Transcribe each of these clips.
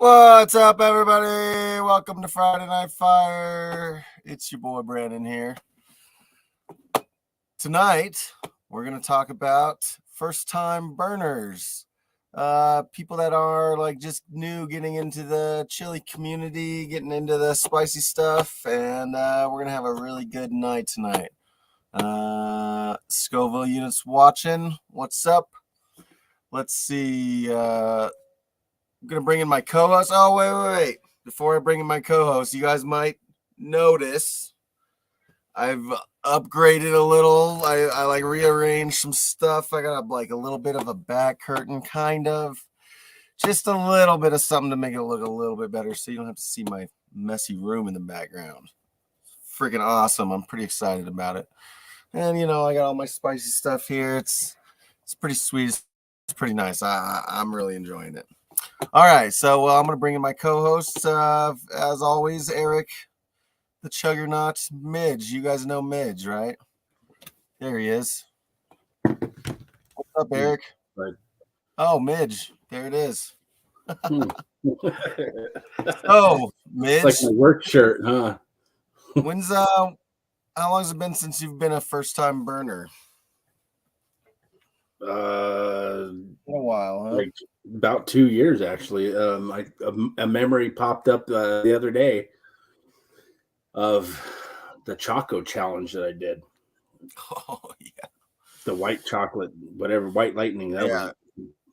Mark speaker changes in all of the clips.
Speaker 1: What's up, everybody? Welcome to Friday Night Fire. It's your boy Brandon here. Tonight, we're going to talk about first-time burners. People that are like just new, getting into the chili community, getting into the spicy stuff, and we're going to have a really good night tonight. Scoville units watching. What's up? Let's see. I'm going to bring in my co-host. Oh, wait. Before I bring in my co-host, you guys might notice I've upgraded a little. I like rearranged some stuff. I got like a little bit of a back curtain, kind of. Just a little bit of something to make it look a little bit better so you don't have to see my messy room in the background. Freaking awesome. I'm pretty excited about it. And, I got all my spicy stuff here. It's pretty sweet. It's pretty nice. I'm really enjoying it. All right, so I'm going to bring in my co-hosts, as always, Eric, the Chuggernaut, Midge. You guys know Midge, right? There he is. What's up, Eric?
Speaker 2: Right.
Speaker 1: Oh, Midge. There it is. Oh, Midge.
Speaker 2: It's like my work shirt, huh?
Speaker 1: How long has it been since you've been a first-time burner?
Speaker 2: A
Speaker 1: while, huh?
Speaker 2: Like about 2 years, actually. A memory popped up the other day of the Choco challenge that I did.
Speaker 1: Oh, yeah.
Speaker 2: The white chocolate, whatever, white lightning. That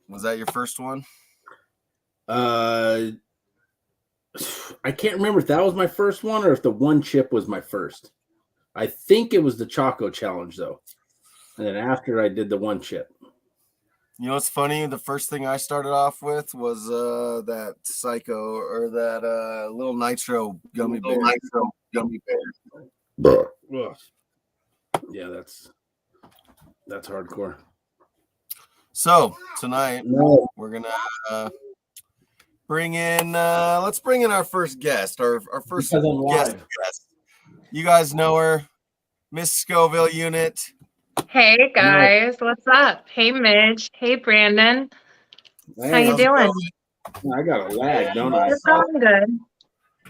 Speaker 1: was that your first one?
Speaker 2: I can't remember if that was my first one or if the one chip was my first. I think it was the Choco challenge, though. And then after I did the one chip.
Speaker 1: You know what's funny? The first thing I started off with was that Psycho or that little Nitro gummy bear.
Speaker 2: Yeah, that's hardcore.
Speaker 1: So tonight we're gonna bring in. Let's bring in our first guest. Our first guest. You guys know her, Miss Scoville Unit.
Speaker 3: Hey guys, what's up? Hey Midge. Hey Brandon. How you doing?
Speaker 2: I got a lag, don't I?
Speaker 3: It's going good.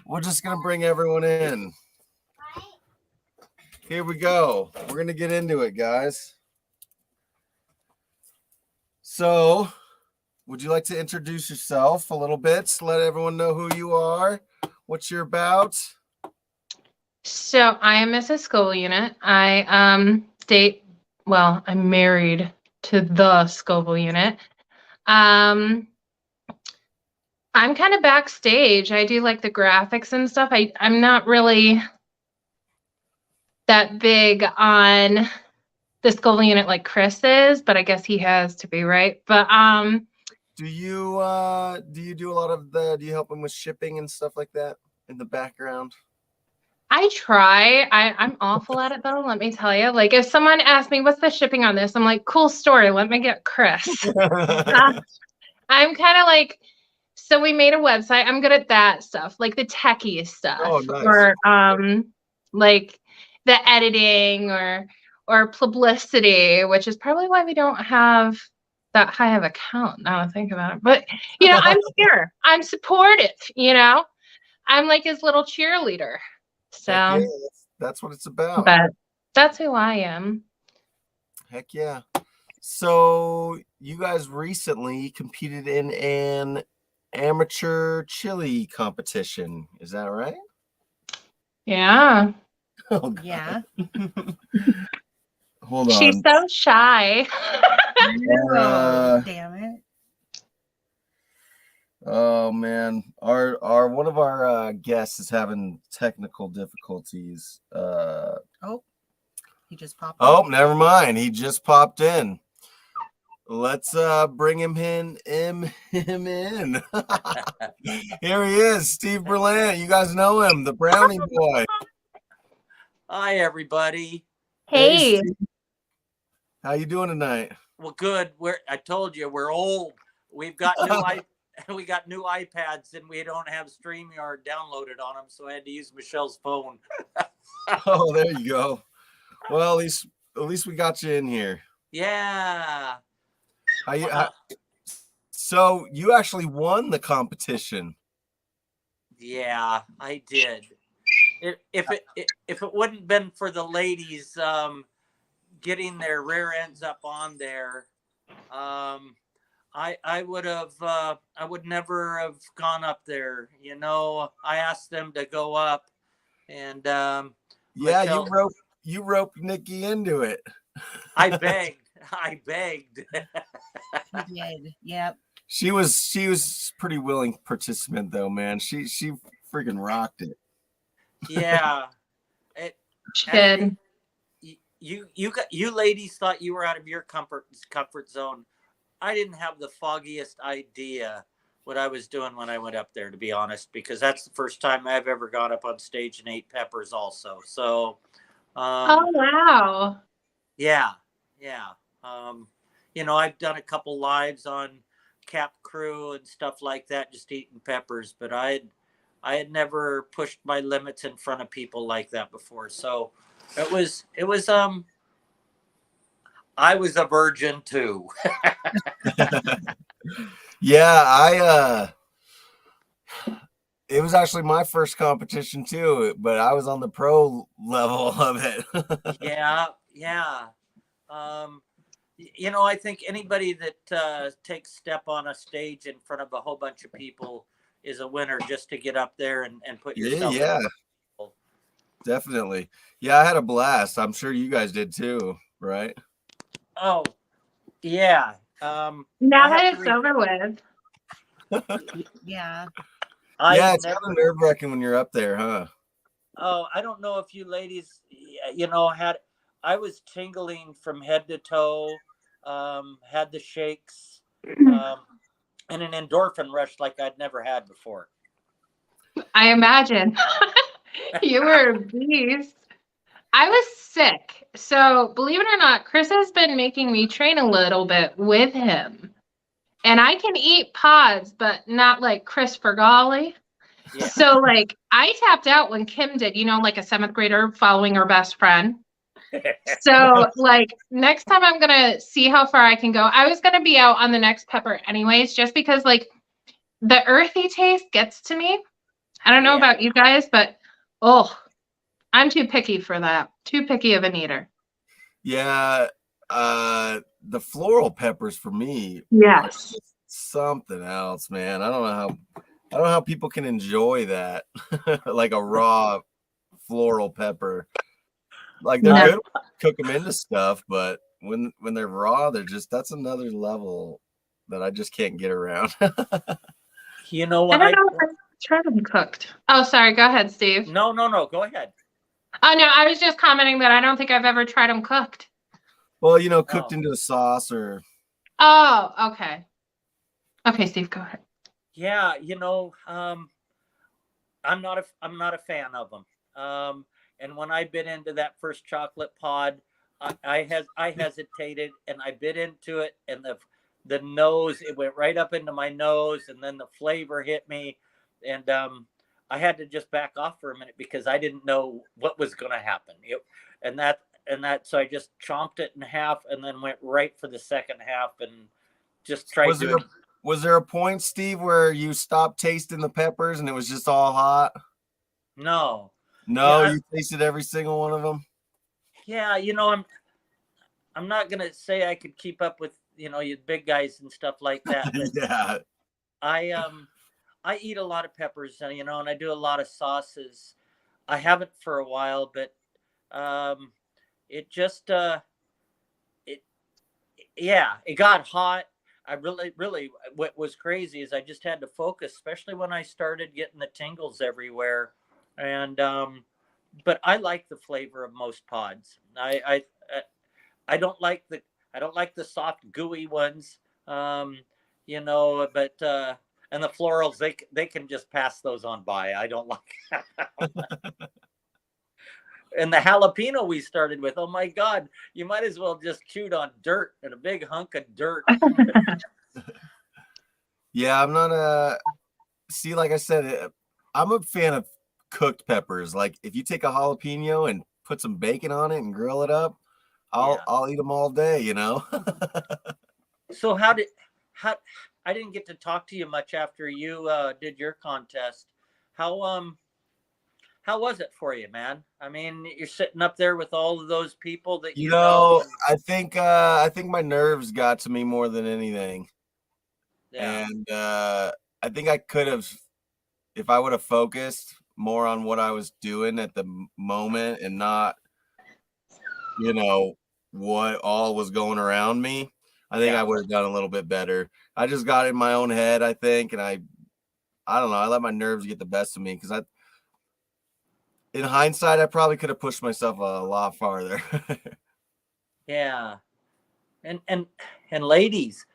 Speaker 1: We're just gonna bring everyone in. Here we go. We're gonna get into it, guys. So, would you like to introduce yourself a little bit? Let everyone know who you are, what you're about.
Speaker 3: So I am Mrs. Scoville Unit. I I'm married to the Scoville Unit. I'm kind of backstage. I do like the graphics and stuff. I'm not really that big on the Scoville Unit like Chris is, but I guess he has to be, right? But
Speaker 1: do you do a lot of do you help him with shipping and stuff like that in the background?
Speaker 3: I try. I'm awful at it though, let me tell you. Like if someone asks me what's the shipping on this, I'm like, cool story, let me get Chris. I'm kind of like, so we made a website. I'm good at that stuff, like the techie stuff.
Speaker 1: Oh, nice.
Speaker 3: Or like the editing or publicity, which is probably why we don't have that high of a count now to think about it. But I'm here. I'm supportive, I'm like his little cheerleader. So
Speaker 1: yeah, that's what it's about.
Speaker 3: But that's who I am.
Speaker 1: Heck yeah. So you guys recently competed in an amateur chili competition. Is that right?
Speaker 3: Yeah.
Speaker 1: Oh,
Speaker 4: yeah.
Speaker 1: Hold on.
Speaker 3: She's so shy.
Speaker 4: Damn it.
Speaker 1: Oh man, our one of our guests is having technical difficulties.
Speaker 4: He just popped.
Speaker 1: Oh, never mind. He just popped in. Let's bring him in. Here he is, Steve Berlant. You guys know him, the Brownie Boy.
Speaker 5: Hi, everybody.
Speaker 3: Hey.
Speaker 1: Steve. How you doing tonight?
Speaker 5: Well, good. I told you we're old. We've got we got new iPads and we don't have StreamYard downloaded on them, so I had to use Michelle's phone.
Speaker 1: Oh, there you go. Well, at least we got you in here.
Speaker 5: Yeah.
Speaker 1: So you actually won the competition.
Speaker 5: Yeah, I did. If it wouldn't been for the ladies getting their rear ends up on there, I would have I would never have gone up there. You know, I asked them to go up, and
Speaker 1: Yeah,
Speaker 5: Michelle,
Speaker 1: you roped Nikki into it.
Speaker 5: I begged. I begged.
Speaker 4: You did. Yep.
Speaker 1: She was pretty willing participant though, man. She freaking rocked it.
Speaker 5: Yeah.
Speaker 3: She
Speaker 5: And
Speaker 3: did.
Speaker 5: you ladies thought you were out of your comfort zone. I didn't have the foggiest idea what I was doing when I went up there, to be honest, because that's the first time I've ever gone up on stage and ate peppers also. So
Speaker 3: Oh wow.
Speaker 5: yeah. You know, I've done a couple lives on Cap Crew and stuff like that, just eating peppers, but I had never pushed my limits in front of people like that before. So it was I was a virgin too.
Speaker 1: Yeah, it was actually my first competition too, but I was on the pro level of it.
Speaker 5: Yeah. You know, I think anybody that takes step on a stage in front of a whole bunch of people is a winner just to get up there and put yourself.
Speaker 1: Yeah, definitely. Yeah, I had a blast. I'm sure you guys did too, right?
Speaker 5: Oh, yeah.
Speaker 3: Now
Speaker 5: I
Speaker 3: that
Speaker 5: have
Speaker 3: it's
Speaker 5: to
Speaker 3: over with.
Speaker 4: Yeah.
Speaker 1: Yeah, it's kind of nerve-wracking when you're up there, huh?
Speaker 5: Oh, I don't know if you ladies, you know, I was tingling from head to toe, had the shakes, and an endorphin rush like I'd never had before.
Speaker 3: I imagine. You were a beast. I was sick. So believe it or not, Chris has been making me train a little bit with him. And I can eat pods, but not like Chris Fergali.
Speaker 5: Yeah.
Speaker 3: So like I tapped out when Kim did, you know, like a 7th grader following her best friend. So like next time I'm gonna see how far I can go. I was gonna be out on the next pepper anyways, just because like the earthy taste gets to me. I don't know
Speaker 5: Yeah.
Speaker 3: about you guys, but oh, I'm too picky for that. Too picky of an eater.
Speaker 1: Yeah, the floral peppers for me
Speaker 3: Yes.
Speaker 1: something else, man. I don't know how people can enjoy that like a raw floral pepper. Like they're
Speaker 3: No.
Speaker 1: good when you cook them into stuff, but when they're raw, that's another level that I just can't get around.
Speaker 5: You know
Speaker 3: I
Speaker 5: what?
Speaker 3: don't know if I've tried them cooked. Oh, sorry. Go ahead, Steve.
Speaker 5: No. Go ahead.
Speaker 3: Oh, no. I was just commenting that I don't think I've ever tried them cooked.
Speaker 1: Well, you know, cooked
Speaker 5: Oh.
Speaker 1: into a sauce or
Speaker 3: Oh, okay. Okay, Steve, go ahead.
Speaker 5: Yeah, you know, I'm not a fan of them. And when I bit into that first chocolate pod, I hesitated and I bit into it, and the nose, it went right up into my nose, and then the flavor hit me, and I had to just back off for a minute because I didn't know what was going to happen. So I just chomped it in half and then went right for the second half and just tried to.
Speaker 1: Was there a point, Steve, where you stopped tasting the peppers and it was just all hot?
Speaker 5: No.
Speaker 1: No,
Speaker 5: Yeah,
Speaker 1: you tasted every single one of them.
Speaker 5: Yeah, you know, I'm not gonna say I could keep up with, you know, you big guys and stuff like that. But
Speaker 1: Yeah.
Speaker 5: I eat a lot of peppers, you know, and I do a lot of sauces. I haven't for a while, but it just it got hot. I really, what was crazy is I just had to focus, especially when I started getting the tingles everywhere. And but I like the flavor of most pods. I don't like the soft gooey ones. You know, but and the florals, they can just pass those on by. I don't like. And the jalapeno we started with, oh my God, you might as well just chewed on dirt and a big hunk of dirt.
Speaker 1: Yeah, I'm not see, like I said, I'm a fan of cooked peppers. Like if you take a jalapeno and put some bacon on it and grill it up, I'll eat them all day, you know.
Speaker 5: So I didn't get to talk to you much after you did your contest. how was it for you, man? I mean, you're sitting up there with all of those people that
Speaker 1: You know,
Speaker 5: and-
Speaker 1: I think my nerves got to me more than anything.
Speaker 5: yeah,
Speaker 1: And I think I could have, if I would have focused more on what I was doing at the moment and not, you know, what all was going around me, I think
Speaker 5: Yeah.
Speaker 1: I would have done a little bit better. I just got in my own head, I think, and I don't know, I let my nerves get the best of me because in hindsight, I probably could have pushed myself a lot farther.
Speaker 5: yeah, and ladies,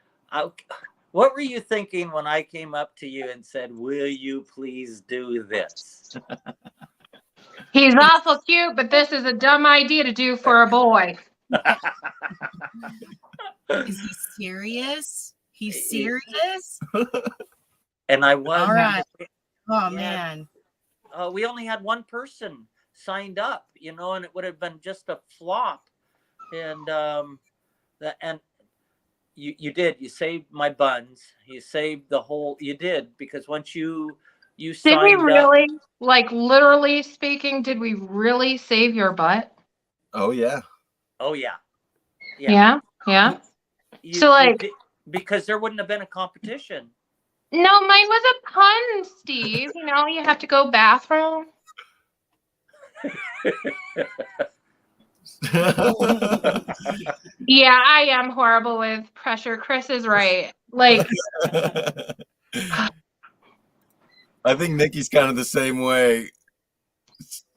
Speaker 5: what were you thinking when I came up to you and said, "Will you please do this?"
Speaker 3: He's awful cute, but this is a dumb idea to do for a boy.
Speaker 4: Is he serious? He's serious?
Speaker 5: And I was.
Speaker 4: All right.
Speaker 5: Yeah.
Speaker 4: Oh, man.
Speaker 5: We only had one person signed up, and it would have been just a flop. And you did. You saved my buns. You saved the whole. You did, because once you
Speaker 3: Did
Speaker 5: signed
Speaker 3: we
Speaker 5: up.
Speaker 3: really, like literally speaking, did we really save your butt?
Speaker 1: Oh yeah.
Speaker 5: Oh yeah.
Speaker 3: Yeah. Yeah.
Speaker 5: You,
Speaker 3: So, like-
Speaker 5: did, because there wouldn't have been a competition.
Speaker 3: No, mine was a pun, Steve. You have to go bathroom. Yeah, I am horrible with pressure. Chris is right. Like,
Speaker 1: I think Nikki's kind of the same way.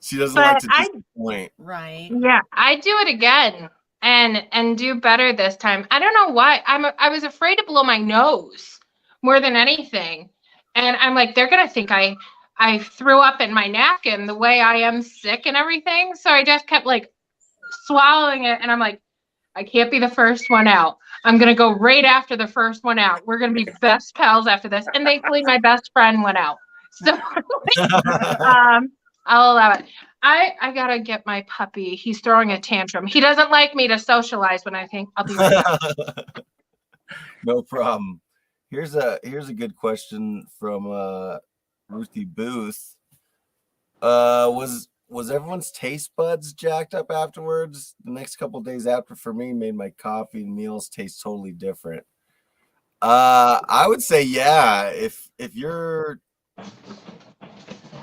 Speaker 1: She doesn't like
Speaker 3: but
Speaker 1: to disappoint.
Speaker 4: Right.
Speaker 3: yeah, I'd do it again and do better this time. I don't know why. I was afraid to blow my nose more than anything. And I'm like, they're gonna think I threw up in my napkin the way I am sick and everything. So I just kept like swallowing it, and I'm like, I can't be the first one out. I'm gonna go right after the first one out. We're gonna be best pals after this. And thankfully my best friend went out. So I'll allow it. I gotta get my puppy. He's throwing a tantrum. He doesn't like me to socialize when I think I'll be right back.
Speaker 1: No problem. Here's a good question from Ruthie Booth. Was everyone's taste buds jacked up afterwards? The next couple days after, for me, made my coffee and meals taste totally different. I would say yeah. If you're,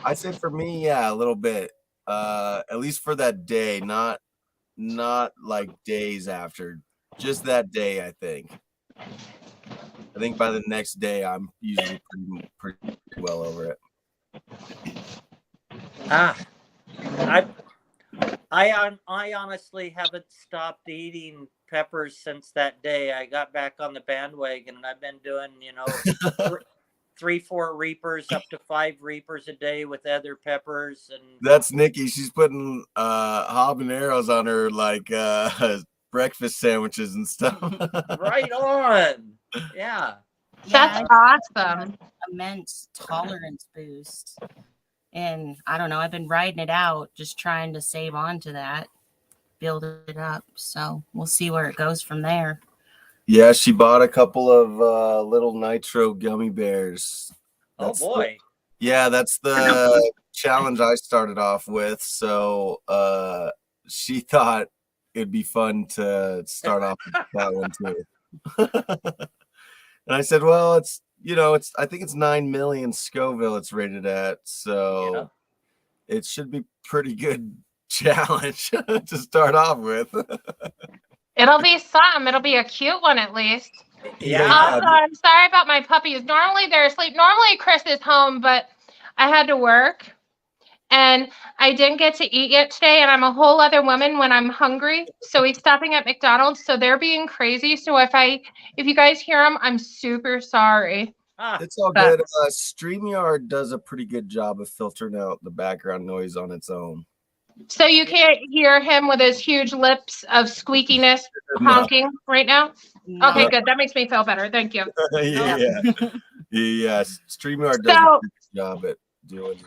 Speaker 1: I'd say for me, yeah, a little bit. At least for that day, not like days after. Just that day, I think. I think by the next day, I'm usually pretty well over it.
Speaker 5: I honestly haven't stopped eating peppers since that day. I got back on the bandwagon, and I've been doing, 3-4 reapers up to 5 reapers a day with other peppers. And
Speaker 1: that's Nikki. She's putting habaneros on her like breakfast sandwiches and stuff.
Speaker 5: Right on. Yeah.
Speaker 3: That's awesome.
Speaker 4: Immense tolerance boost. And I don't know, I've been riding it out, just trying to save on to that, build it up. So we'll see where it goes from there.
Speaker 1: Yeah, she bought a couple of little nitro gummy bears. That's that's the challenge I started off with. So she thought it'd be fun to start off with that one too. And I said, well, it's I think it's 9 million Scoville it's rated at. So it should be pretty good challenge to start off with.
Speaker 3: It'll be some. It'll be a cute one at least.
Speaker 5: Yeah.
Speaker 3: Also, I'm sorry about my puppies. Normally they're asleep. Normally Chris is home, but I had to work and I didn't get to eat yet today. And I'm a whole other woman when I'm hungry. So he's stopping at McDonald's. So they're being crazy. So if you guys hear them, I'm super sorry.
Speaker 1: It's all good. StreamYard does a pretty good job of filtering out the background noise on its own.
Speaker 3: So you can't hear him with his huge lips of squeakiness honking right now?
Speaker 4: No.
Speaker 3: Okay, good. That makes me feel better. Thank you.
Speaker 1: Yeah. StreamYard does a good job at doing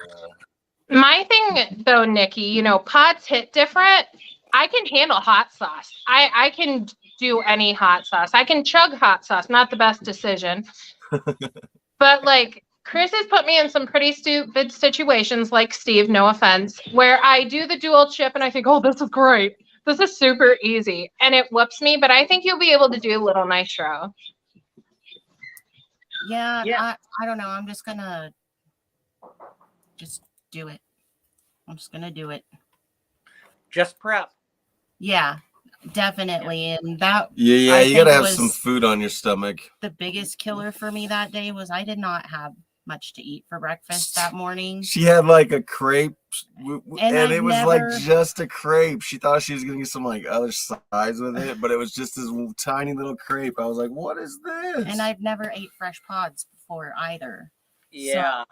Speaker 3: My thing though, Nikki, pods hit different. I can handle hot sauce. I can do any hot sauce. I can chug hot sauce. Not the best decision. But like Chris has put me in some pretty stupid situations, like Steve, no offense, where I do the dual chip and I think, oh, this is great. This is super easy. And it whoops me, but I think you'll be able to do Little Nitro.
Speaker 4: Yeah,
Speaker 5: Yeah.
Speaker 4: I don't know. I'm just gonna just do it. I'm just gonna do it.
Speaker 5: Just prep.
Speaker 4: Yeah, definitely. And that
Speaker 1: Yeah,
Speaker 4: I
Speaker 1: you gotta
Speaker 4: think
Speaker 1: have some
Speaker 4: was
Speaker 1: food on your stomach.
Speaker 4: the biggest killer for me that day was I did not have much to eat for breakfast that morning.
Speaker 1: She had like a crepe,
Speaker 4: And
Speaker 1: and
Speaker 4: I've
Speaker 1: it was like
Speaker 4: never-
Speaker 1: just a crepe. She thought she was gonna get some like other sides with it, but it was just this tiny little crepe. I was like, "What is this?"
Speaker 4: And I've never ate fresh pods before either.
Speaker 5: Yeah.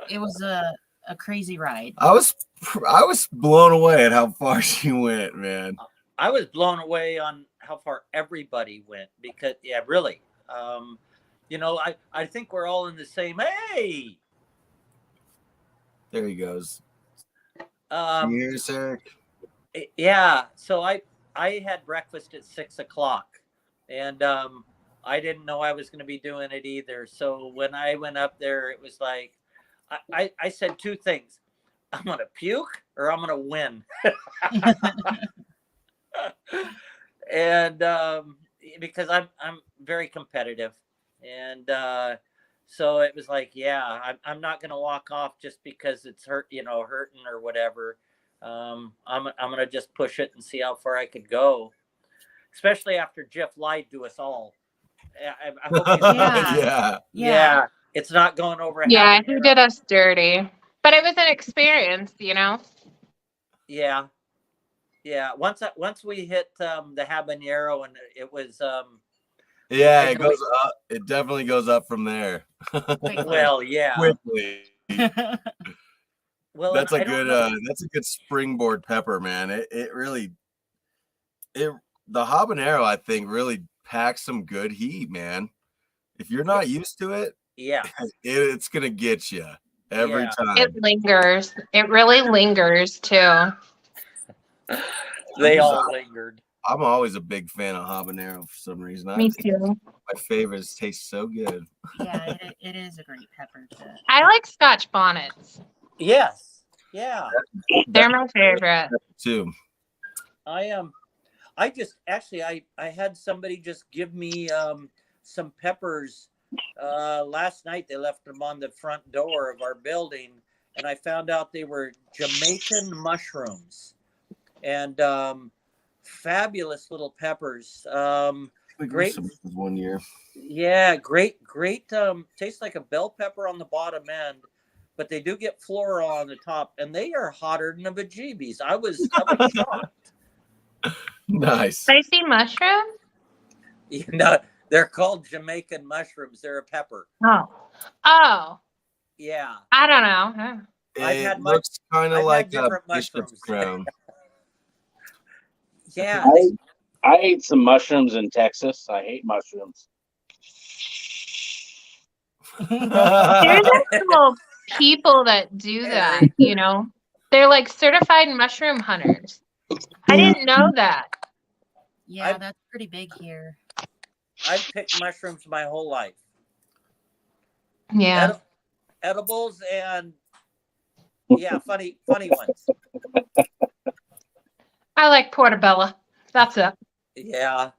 Speaker 4: It was a crazy ride.
Speaker 1: I was blown away at how far she went, man.
Speaker 5: I was blown away on how far everybody went because, yeah, really. You know, I think we're all in the same. Hey,
Speaker 1: There he goes.
Speaker 5: um,
Speaker 1: Cheers, Eric.
Speaker 5: yeah. So I had breakfast at 6 o'clock, and I didn't know I was going to be doing it either. So when I went up there, it was like I said two things: I'm going to puke or I'm going to win. And because I'm very competitive, and so it was like, yeah, I'm not gonna walk off just because it's hurting or whatever. I'm gonna just push it and see how far I could go, especially after Jeff lied to us all. I hope he's
Speaker 4: Yeah.
Speaker 5: yeah, it's not going over.
Speaker 3: Yeah, he did us dirty. But it was an experience, you know?
Speaker 5: Yeah. Yeah, once we hit the habanero, and it was
Speaker 1: Yeah, it goes up. It definitely goes up from there.
Speaker 5: well, yeah.
Speaker 1: Quickly.
Speaker 5: Well,
Speaker 1: That's
Speaker 5: and
Speaker 1: a
Speaker 5: I don't
Speaker 1: good
Speaker 5: know-
Speaker 1: that's a good springboard pepper, man. It really the habanero, I think, really packs some good heat, man. If you're not used to it,
Speaker 5: yeah.
Speaker 1: it's gonna get you every
Speaker 5: Yeah.
Speaker 1: time.
Speaker 3: It lingers. It really lingers too.
Speaker 5: They all lingered.
Speaker 1: I'm always a big fan of habanero for some reason.
Speaker 3: Me
Speaker 1: It's
Speaker 3: too.
Speaker 1: my favorites taste so good.
Speaker 4: Yeah, it is a great pepper.
Speaker 3: I like Scotch bonnets.
Speaker 5: Yes. Yeah.
Speaker 3: They're my favorite.
Speaker 1: Too.
Speaker 5: I just actually I had somebody just give me some peppers last night. They left them on the front door of our building, and I found out they were Jamaican mushrooms, and fabulous little peppers. Great.
Speaker 1: One year.
Speaker 5: Yeah, great. Tastes like a bell pepper on the bottom end, but they do get floral on the top, and they are hotter than a bejeebies. I was shocked.
Speaker 1: Nice.
Speaker 3: Spicy mushroom?
Speaker 5: You know, they're called Jamaican mushrooms. They're a pepper.
Speaker 3: Oh,
Speaker 5: Yeah.
Speaker 3: I don't know.
Speaker 5: I've
Speaker 1: It
Speaker 5: had
Speaker 1: looks kind
Speaker 5: I've
Speaker 1: of
Speaker 5: had
Speaker 1: like a
Speaker 5: different
Speaker 1: bishop's
Speaker 5: mushrooms.
Speaker 1: crown.
Speaker 5: Yeah.
Speaker 2: I ate some mushrooms in Texas. I hate mushrooms.
Speaker 3: There's actual people that do that, you know? They're like certified mushroom hunters. I didn't know that.
Speaker 4: Yeah, that's pretty big here.
Speaker 5: I've picked mushrooms my whole life.
Speaker 3: Yeah.
Speaker 5: Edibles and yeah, funny ones.
Speaker 3: I like portobello. That's it.
Speaker 5: Yeah.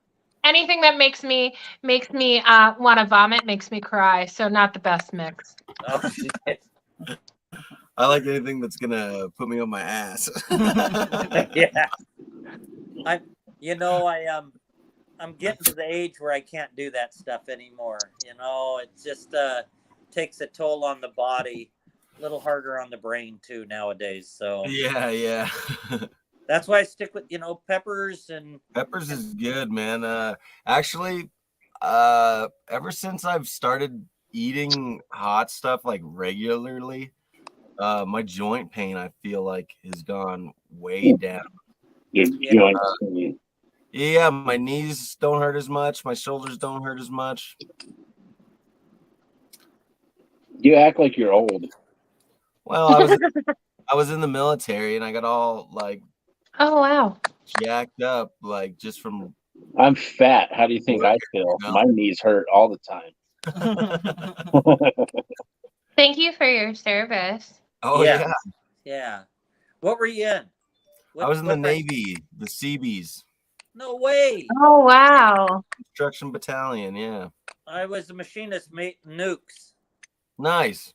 Speaker 3: Anything that makes me want to vomit makes me cry. So not the best mix.
Speaker 5: Oh, shit.
Speaker 1: I like anything that's gonna put me on my ass.
Speaker 5: Yeah. I'm getting to the age where I can't do that stuff anymore. You know, it just takes a toll on the body, a little harder on the brain too nowadays. So
Speaker 1: yeah.
Speaker 5: that's why I stick with peppers and
Speaker 1: Peppers is good, man. Actually, ever since I've started eating hot stuff like regularly, my joint pain, I feel like, has gone way down.
Speaker 2: Your
Speaker 5: Yeah.
Speaker 2: joints.
Speaker 1: Yeah, my knees don't hurt as much. My shoulders don't hurt as much.
Speaker 2: You act like you're old.
Speaker 1: Well, I was in the military and I got all like
Speaker 3: Oh wow.
Speaker 1: jacked up, like just from.
Speaker 2: I'm fat. How do you think I feel?
Speaker 1: No.
Speaker 2: My knees hurt all the time.
Speaker 3: Thank you for your service.
Speaker 1: Oh
Speaker 5: Yeah.
Speaker 1: yeah.
Speaker 5: Yeah. What were you in?
Speaker 1: I was in the
Speaker 5: what branch?
Speaker 1: Navy, the Seabees
Speaker 5: No way.
Speaker 3: Oh wow.
Speaker 1: Construction Battalion. Yeah.
Speaker 5: I was a machinist, mate. Nukes.
Speaker 1: Nice.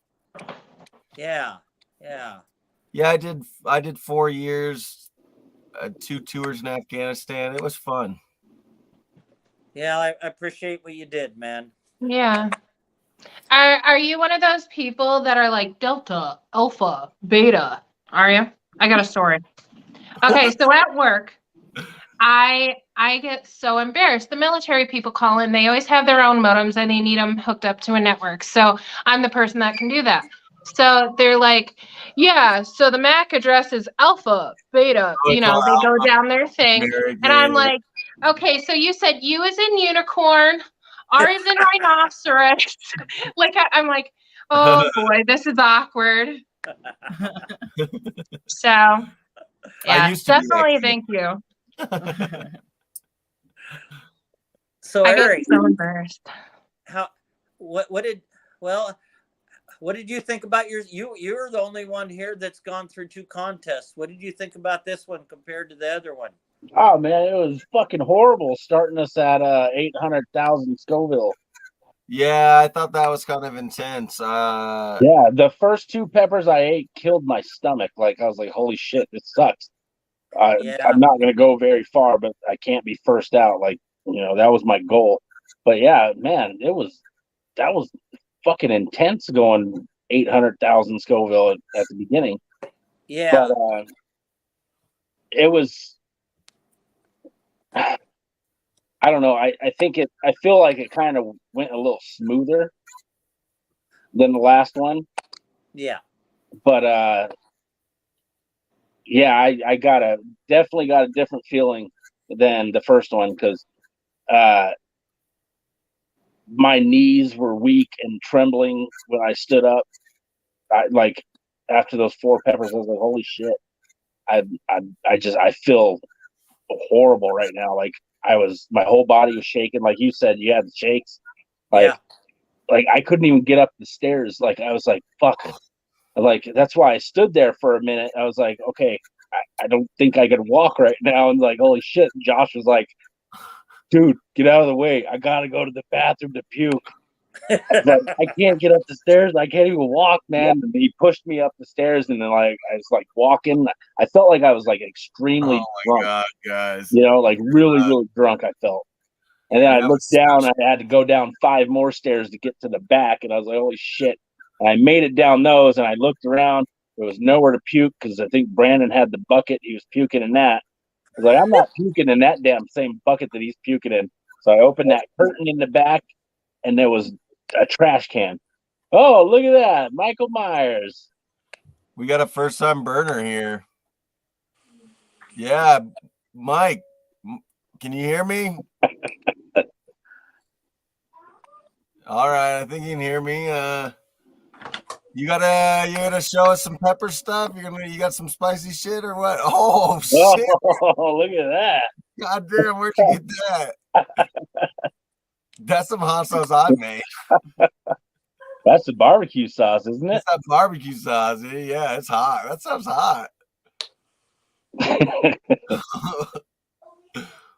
Speaker 5: Yeah. Yeah.
Speaker 1: Yeah, I did 4 years, 2 tours in Afghanistan. It was fun.
Speaker 5: Yeah. I appreciate what you did, man.
Speaker 3: Yeah. Are you one of those people that are like Delta, Alpha, Beta? Are you? I got a story. Okay, so at work, I get so embarrassed. The military people call in, they always have their own modems and they need them hooked up to a network. So I'm the person that can do that. So they're like, yeah, so the MAC address is Alpha, Beta,
Speaker 1: Oh,
Speaker 3: you
Speaker 1: it's
Speaker 3: know,
Speaker 1: all
Speaker 3: they go
Speaker 1: Alpha.
Speaker 3: down their thing.
Speaker 1: Very
Speaker 3: And I'm
Speaker 1: good.
Speaker 3: like, okay, so you said U is in unicorn, R is in rhinoceros. Like I'm like, oh boy, this is awkward. So yeah,
Speaker 1: used to be that
Speaker 3: definitely
Speaker 1: kid.
Speaker 3: thank you.
Speaker 5: So
Speaker 3: I get
Speaker 5: Eric,
Speaker 3: so embarrassed.
Speaker 5: what did what did you think about you're the only one here that's gone through 2 contests. What did you think about this one compared to the other one?
Speaker 2: Oh man, it was fucking horrible starting us at 800,000 Scoville.
Speaker 1: Yeah, I thought that was kind of intense.
Speaker 2: Yeah, the first 2 peppers I ate killed my stomach. Like I was like, holy shit, this sucks.
Speaker 5: Yeah.
Speaker 2: I'm not gonna go very far, but I can't be first out. Like, you know, that was my goal. But yeah, man, that was fucking intense going 800,000 Scoville at the beginning.
Speaker 5: Yeah.
Speaker 2: But it was, I don't know. I feel like it kind of went a little smoother than the last one.
Speaker 5: Yeah.
Speaker 2: But yeah, I definitely got a different feeling than the first one because my knees were weak and trembling when I stood up. Like after those 4 peppers, I was like, "Holy shit!" I feel horrible right now. Like my whole body was shaking. Like you said, you had the shakes. Like,
Speaker 5: Yeah.
Speaker 2: like I couldn't even get up the stairs. Like I was like, "Fuck!" Like that's why I stood there for a minute. I was like, "Okay, I don't think I could walk right now." And like, holy shit! Josh was like, "Dude, get out of the way! I gotta go to the bathroom to puke." Like, I can't get up the stairs. I can't even walk, man. And he pushed me up the stairs, and then like I was like walking. I felt like I was like extremely
Speaker 1: Oh my
Speaker 2: drunk.
Speaker 1: God, guys.
Speaker 2: You know, like really, really drunk. I felt. And then I
Speaker 1: That
Speaker 2: looked
Speaker 1: was
Speaker 2: down.
Speaker 1: such-
Speaker 2: I had to go down 5 more stairs to get to the back, and I was like, "Holy shit!" And I made it down those, and I looked around. There was nowhere to puke because I think Brandon had the bucket. He was puking in that. I was like, "I'm not puking in that damn same bucket that he's puking in." So I opened that curtain in the back, and there was a trash can. Oh, look at that, Michael Myers.
Speaker 1: We got a first time burner here. Yeah, Mike, can you hear me? All right, I think you can hear me. You gotta show us some pepper stuff. You got some spicy shit or what? Oh shit!
Speaker 2: Oh, look at that.
Speaker 1: God damn, where'd you get that? That's some hot sauce I made.
Speaker 2: That's the barbecue sauce, isn't it?
Speaker 1: It's that barbecue sauce. Yeah, it's hot. That stuff's hot.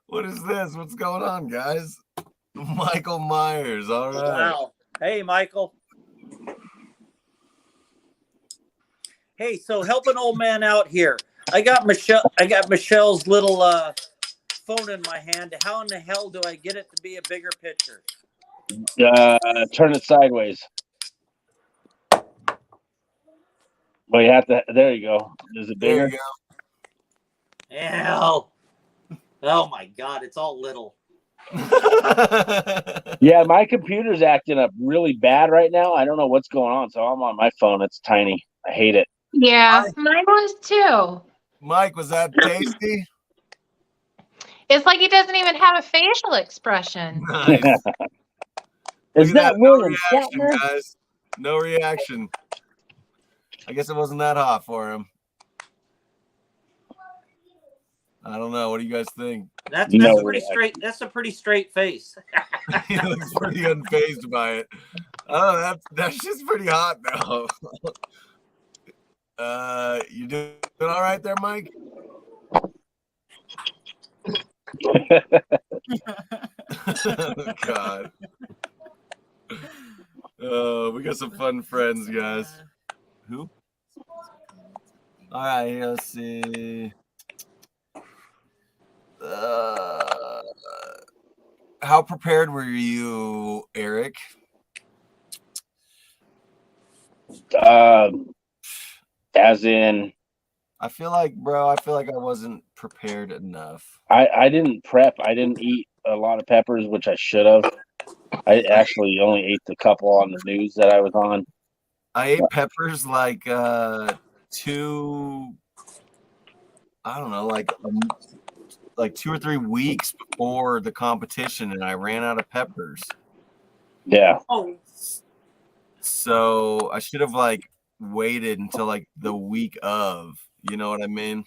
Speaker 1: What is this? What's going on, guys? Michael Myers. All right.
Speaker 5: Wow. Hey, Michael. Hey, so help an old man out here. I got Michelle's little phone in my hand. How in the hell do I get it to be a bigger picture?
Speaker 2: Turn it sideways. Well, you have to. There you go. Is it
Speaker 1: There
Speaker 2: bigger?
Speaker 1: you
Speaker 5: Ew. Oh my God, it's all little.
Speaker 1: go.
Speaker 2: Yeah, my computer's acting up really bad right now. I don't know what's going on. So I'm on my phone. It's tiny. I hate it.
Speaker 3: Yeah, mine was too.
Speaker 1: Mike, was that tasty?
Speaker 3: It's like he doesn't even have a facial expression.
Speaker 1: Nice.
Speaker 2: Is
Speaker 1: Look at
Speaker 2: that
Speaker 1: no
Speaker 2: William
Speaker 1: reaction,
Speaker 2: Shatner?
Speaker 1: guys? No reaction. I guess it wasn't that hot for him. I don't know. What do you guys think?
Speaker 5: That's
Speaker 2: No
Speaker 5: a pretty
Speaker 2: reaction.
Speaker 5: straight. That's a pretty straight face.
Speaker 1: He looks pretty unfazed by it. Oh, that's just pretty hot though. You doing all right there, Mike? Oh, God. We got some fun friends, guys. Who? All right, here, let's see. How prepared were you, Eric?
Speaker 2: As in,
Speaker 1: I feel like I wasn't prepared enough.
Speaker 2: I didn't prep. I didn't eat a lot of peppers, which I should have. I actually only ate the couple on the news that I was on.
Speaker 1: I ate peppers like I don't know, like 2 or 3 weeks before the competition, and I ran out of peppers.
Speaker 2: Yeah.
Speaker 5: Oh,
Speaker 1: So I should have like waited until like the week of. You know what I mean?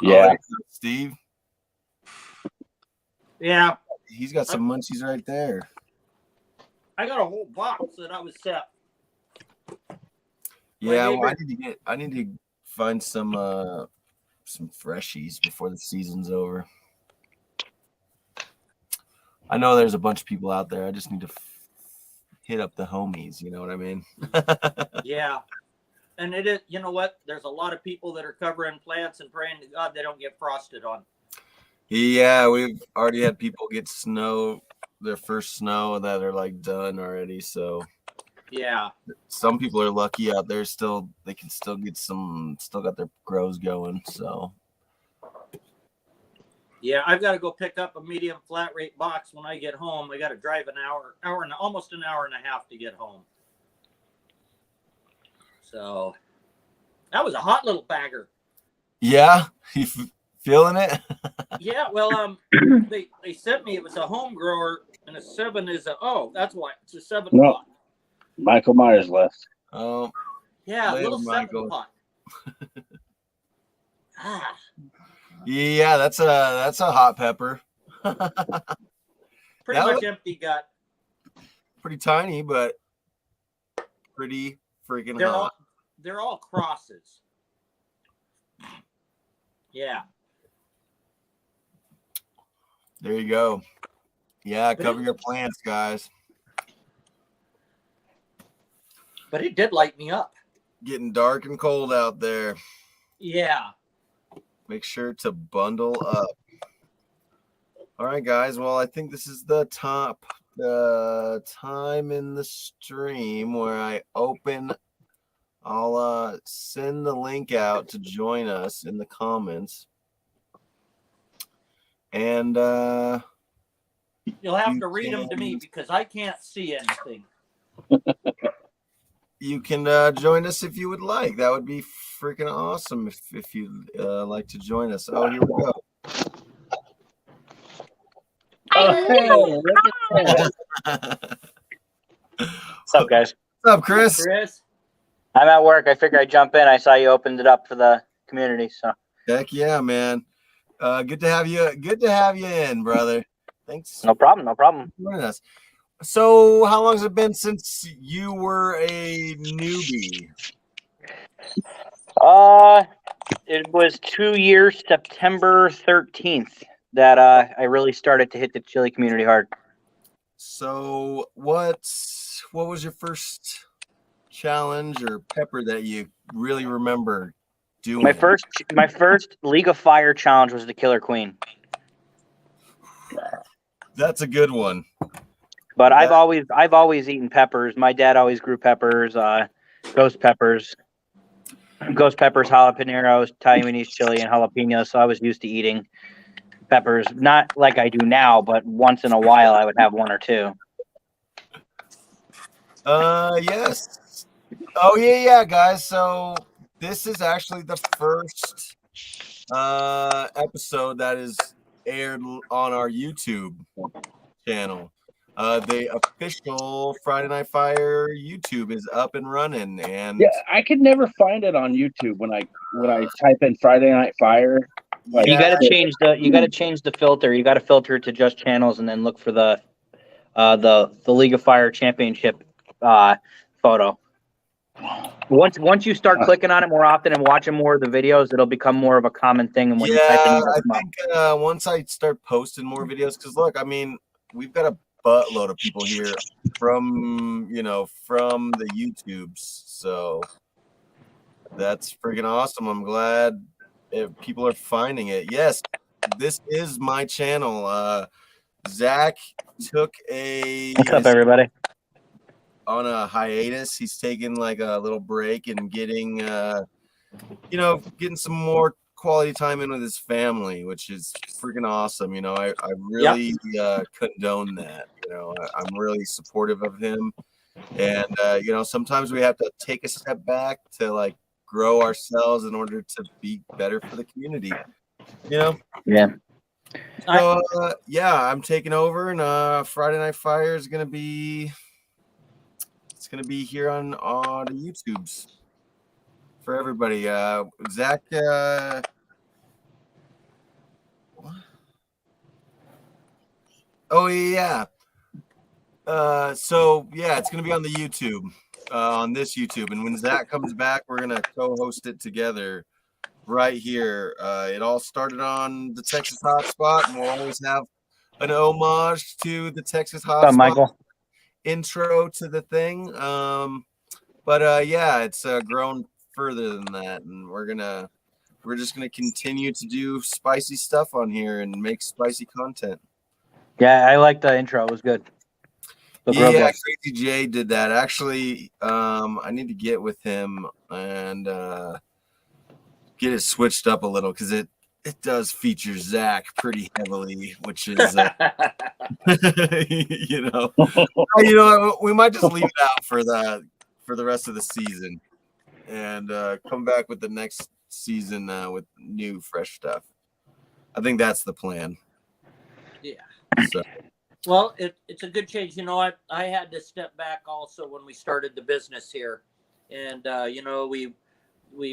Speaker 2: Yeah.
Speaker 1: Oh, Steve,
Speaker 5: yeah.
Speaker 1: he's got some munchies right there.
Speaker 5: I got a whole box that I was set.
Speaker 1: Yeah, well,
Speaker 5: neighbor-
Speaker 1: I need to find some freshies before the season's over. I know there's a bunch of people out there. I just need to hit up the homies. You know what I mean?
Speaker 5: Yeah. And it is, you know what? There's a lot of people that are covering plants and praying to God they don't get frosted on.
Speaker 1: Yeah, we've already had people get their first snow that are like done already. So
Speaker 5: Yeah.
Speaker 1: some people are lucky out there still. They can still get still got their grows going. So
Speaker 5: Yeah, I've got to go pick up a medium flat rate box when I get home. I got to drive almost an hour and a half to get home. So that was a hot little bagger.
Speaker 1: yeah, you feeling it?
Speaker 5: Yeah, well, they sent me. It was a home grower, and a 7 is that's why it's a 7
Speaker 2: No.
Speaker 5: pot.
Speaker 2: Michael Myers left.
Speaker 1: Oh,
Speaker 5: Yeah,
Speaker 1: Later,
Speaker 5: little 7
Speaker 1: Michael.
Speaker 5: pot. Ah,
Speaker 1: yeah, that's a hot pepper.
Speaker 5: pretty
Speaker 1: That
Speaker 5: much
Speaker 1: was-
Speaker 5: empty gut.
Speaker 1: Pretty tiny, but pretty freaking hot.
Speaker 5: They're all crosses. Yeah.
Speaker 1: There you go. Yeah,
Speaker 5: But
Speaker 1: cover your plants, guys.
Speaker 5: But it did light me up.
Speaker 1: Getting dark and cold out there.
Speaker 5: Yeah.
Speaker 1: Make sure to bundle up. All right, guys. Well, I think this is the time in the stream where I'll send the link out to join us in the comments. And
Speaker 5: You'll have
Speaker 1: You
Speaker 5: to read them to me
Speaker 1: can-
Speaker 5: because I can't see anything.
Speaker 1: you can join us if you would like. That would be freaking awesome if you'd like to join us. Oh, here we go.
Speaker 6: What's up, guys?
Speaker 1: What's up, Chris?
Speaker 5: Chris?
Speaker 6: I'm at work. I figured I'd jump in. I saw you opened it up for the community, so
Speaker 1: Heck yeah, man. Good to have you. Good to have you in, brother. Thanks
Speaker 6: no problem. No problem.
Speaker 1: for joining us. So, how long has it been since you were a newbie?
Speaker 6: It was 2 years, September 13th, that I really started to hit the chili community hard.
Speaker 1: So, what was your first challenge or pepper that you really remember doing?
Speaker 6: My first League of Fire challenge was the Killer Queen.
Speaker 1: That's a good one.
Speaker 6: But
Speaker 1: Yeah.
Speaker 6: I've always eaten peppers. My dad always grew peppers, ghost peppers, jalapenos, Taiwanese chili, and jalapenos. So I was used to eating peppers, not like I do now, but once in a while I would have one or two.
Speaker 1: Yes. Oh yeah, guys. So this is actually the first episode that is aired on our YouTube channel. The official Friday Night Fire YouTube is up and running, and
Speaker 2: Yeah, I could never find it on YouTube when I type in Friday Night Fire. Like,
Speaker 6: You gotta change the filter. You gotta filter it to just channels and then look for the League of Fire Championship photo. Once you start clicking on it more often and watching more of the videos, it'll become more of a common thing. And when you type in,
Speaker 1: I think once I start posting more videos, because look, I mean, we've got a buttload of people here from the YouTubes, so that's freaking awesome. I'm glad if people are finding it. Yes, this is my channel. Zach took
Speaker 6: what's up, everybody?
Speaker 1: on a hiatus. He's taking like a little break and getting some more quality time in with his family, which is freaking awesome. I really condone that. I'm really supportive of him, and sometimes we have to take a step back to like grow ourselves in order to be better for the community.
Speaker 6: Yeah.
Speaker 1: So I'm taking over, and Friday Night Fire is gonna be here on the YouTubes for everybody. Zach, oh yeah. So yeah, it's gonna be on the YouTube, on this YouTube, and when Zach comes back, we're gonna co-host it together right here. It all started on the Texas Hotspot, and we'll always have an homage to the Texas Hotspot.
Speaker 6: What's up, Michael?
Speaker 1: Intro to the thing. But it's grown further than that, and we're just gonna continue to do spicy stuff on here and make spicy content.
Speaker 6: Yeah, I like the intro. It was good.
Speaker 1: Yeah, Crazy J did that. Actually, I need to get with him and get it switched up a little, because it does feature Zach pretty heavily, which is we might just leave it out for the rest of the season, and come back with the next season with new fresh stuff. I think that's the plan.
Speaker 5: Yeah.
Speaker 1: So.
Speaker 5: Well, it's a good change. I had to step back also when we started the business here, and we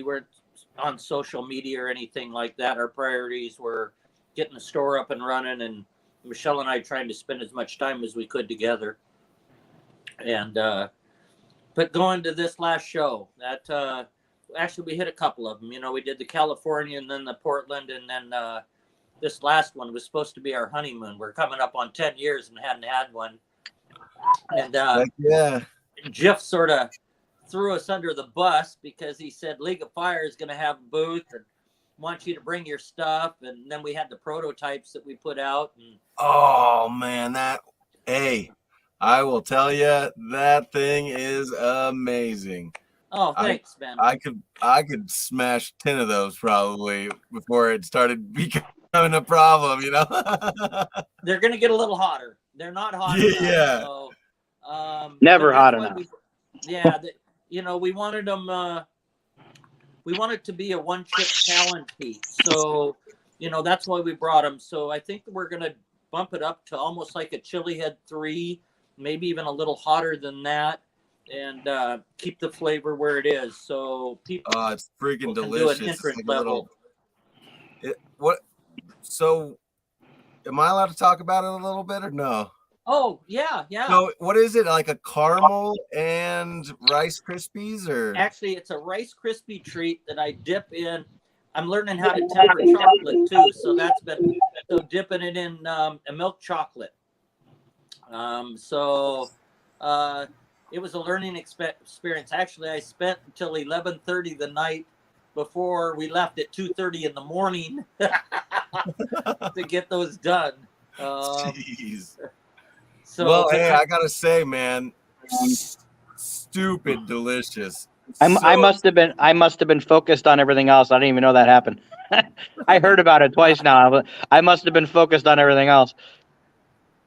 Speaker 5: weren't on social media or anything like that. Our priorities were getting the store up and running, and Michelle and I trying to spend as much time as we could together. And but going to this last show, that actually we hit a couple of them. We did the California and then the Portland, and then this last one was supposed to be our honeymoon. We're coming up on 10 years and hadn't had one. And Jeff sort of threw us under the bus because he said League of Fire is going to have a booth and want you to bring your stuff. And then we had the prototypes that we put out. And
Speaker 1: oh man, I will tell you, that thing is amazing.
Speaker 5: Oh, thanks, man.
Speaker 1: I could smash 10 of those probably before it started becoming a problem.
Speaker 5: They're going to get a little hotter. They're not hot enough.
Speaker 1: Yeah.
Speaker 5: So,
Speaker 6: never hot enough.
Speaker 5: We wanted them. We wanted to be a one-chip challenge heat. So, that's why we brought them. So I think we're going to bump it up to almost like a Chili Head 3, maybe even a little hotter than that, and keep the flavor where it is. So people,
Speaker 1: it's freaking delicious.
Speaker 5: Do an entrance level.
Speaker 1: So, am I allowed to talk about it a little bit or no?
Speaker 5: Oh yeah.
Speaker 1: So, what is it, like a caramel and Rice Krispies, or?
Speaker 5: Actually, it's a Rice Krispie treat that I dip in. I'm learning how to temper chocolate too, so that's been dipping it in a milk chocolate. It was a learning experience. Actually, I spent until 11:30 the night before we left at 2:30 in the morning to get those done.
Speaker 1: Jeez.
Speaker 5: So,
Speaker 1: I gotta say, man, stupid delicious.
Speaker 6: I must have been focused on everything else. I didn't even know that happened. I heard about it twice now. I must have been focused on everything else.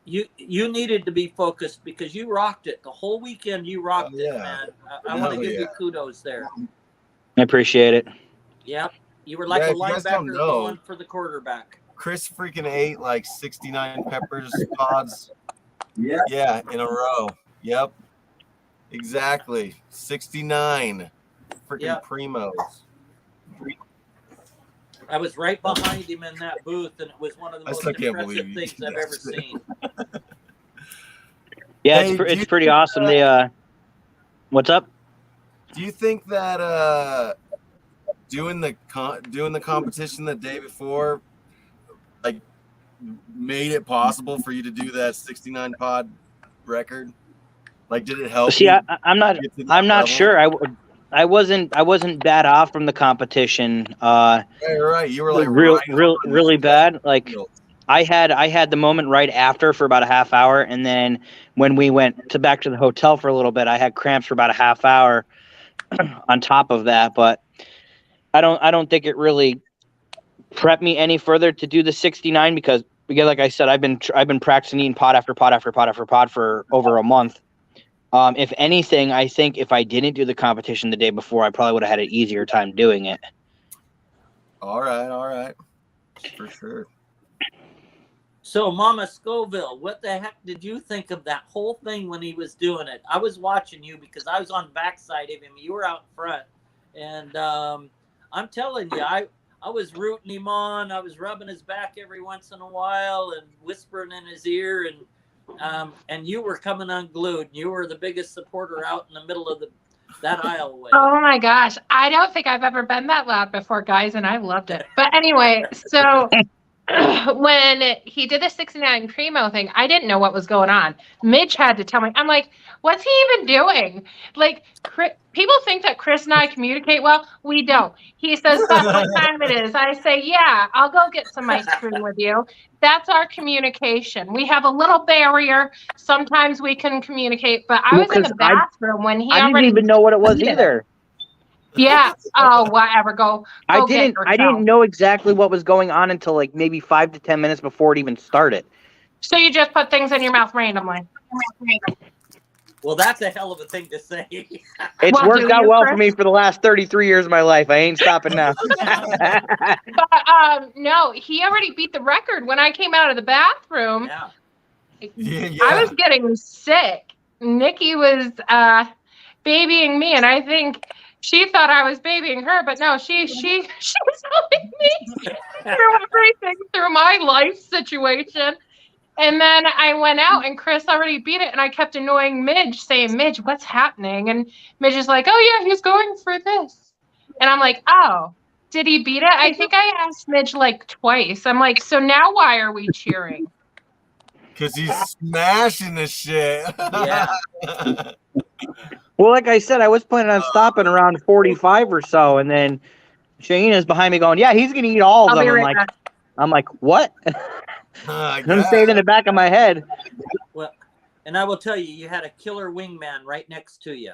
Speaker 5: You needed to be focused because you rocked it the whole weekend. You rocked it, man. I want to give you kudos there.
Speaker 6: I appreciate it.
Speaker 5: Yep, you were like a linebacker going for the quarterback.
Speaker 1: Chris freaking ate like 69 peppers pods. Yeah, in a row. Yep, exactly. 69 freaking primos.
Speaker 5: I was right behind him in that booth, and it was one of the
Speaker 1: I
Speaker 5: most
Speaker 1: still can't
Speaker 5: impressive
Speaker 1: believe you
Speaker 5: things
Speaker 1: did
Speaker 5: I've
Speaker 1: that.
Speaker 5: ever seen.
Speaker 6: Yeah,
Speaker 1: Hey, do
Speaker 6: it's
Speaker 1: you
Speaker 6: pretty
Speaker 1: think,
Speaker 6: awesome. They what's up?
Speaker 1: Do you think that doing the competition the day before, like, made it possible for you to do that 69 pod record? Like, did it help
Speaker 6: See,
Speaker 1: you
Speaker 6: I'm not
Speaker 1: get to that level?
Speaker 6: sure. I wasn't bad off from the competition.
Speaker 1: Yeah, you're right. You were like
Speaker 6: Really bad. Like
Speaker 1: field.
Speaker 6: I had the moment right after for about a half hour, and then when we went back to the hotel for a little bit, I had cramps for about a half hour on top of that. But I don't think it really prepped me any further to do the 69 because like I said, I've been practicing eating pod after pod after pod after pod for over a month. If anything, I think if I didn't do the competition the day before, I probably would have had an easier time doing it.
Speaker 1: All right, for sure.
Speaker 5: So, Mama Scoville, what the heck did you think of that whole thing when he was doing it? I was watching you because I was on the backside of him. You were out front. And I'm telling you, I was rooting him on. I was rubbing his back every once in a while and whispering in his ear. And you were coming unglued. You were the biggest supporter out in the middle of that aisleway.
Speaker 3: Oh my gosh. I don't think I've ever been that loud before, guys, and I loved it. But anyway, so when he did the 69 Primo thing, I didn't know what was going on. Mitch had to tell me. I'm like, what's he even doing? Like, people think that Chris and I communicate well. We don't. He says, Beth, what time it is? I say, yeah, I'll go get some ice cream with you. That's our communication. We have a little barrier. Sometimes we can communicate, but I was in the bathroom when he
Speaker 6: I
Speaker 3: already
Speaker 6: didn't even know what it was
Speaker 3: did it.
Speaker 6: either.
Speaker 3: Yeah. Oh, whatever. Go
Speaker 6: I
Speaker 3: get yourself.
Speaker 6: didn't know exactly what was going on until like maybe 5 to 10 minutes before it even started.
Speaker 3: So you just put things in your mouth randomly.
Speaker 5: Well, that's a hell of a thing to say.
Speaker 6: It's
Speaker 3: Well,
Speaker 6: worked
Speaker 3: do
Speaker 6: out
Speaker 3: you,
Speaker 6: well
Speaker 3: Chris?
Speaker 6: for me for the last 33 years of my life. I ain't stopping now.
Speaker 3: But no, he already beat the record when I came out of the bathroom.
Speaker 5: Yeah.
Speaker 1: Yeah.
Speaker 3: I was getting sick. Nikki was babying me, and I think she thought I was babying her, but no, she was helping me through everything, through my life situation. And then I went out, and Chris already beat it, and I kept annoying Midge, saying, Midge, what's happening? And Midge is like, oh, yeah, he's going for this. And I'm like, oh, did he beat it? I think I asked Midge like twice. I'm like, so now why are we cheering?
Speaker 1: Because he's smashing the shit.
Speaker 5: Yeah.
Speaker 6: Well, like I said, I was planning on stopping around 45 or so, and then Shaina's behind me going, yeah, he's going to eat all of
Speaker 3: I'll be
Speaker 6: them.
Speaker 3: right back.
Speaker 6: I'm like, what?
Speaker 1: I
Speaker 6: I'm saying in the back of my head.
Speaker 5: Well, and I will tell you, you had a killer wingman right next to you.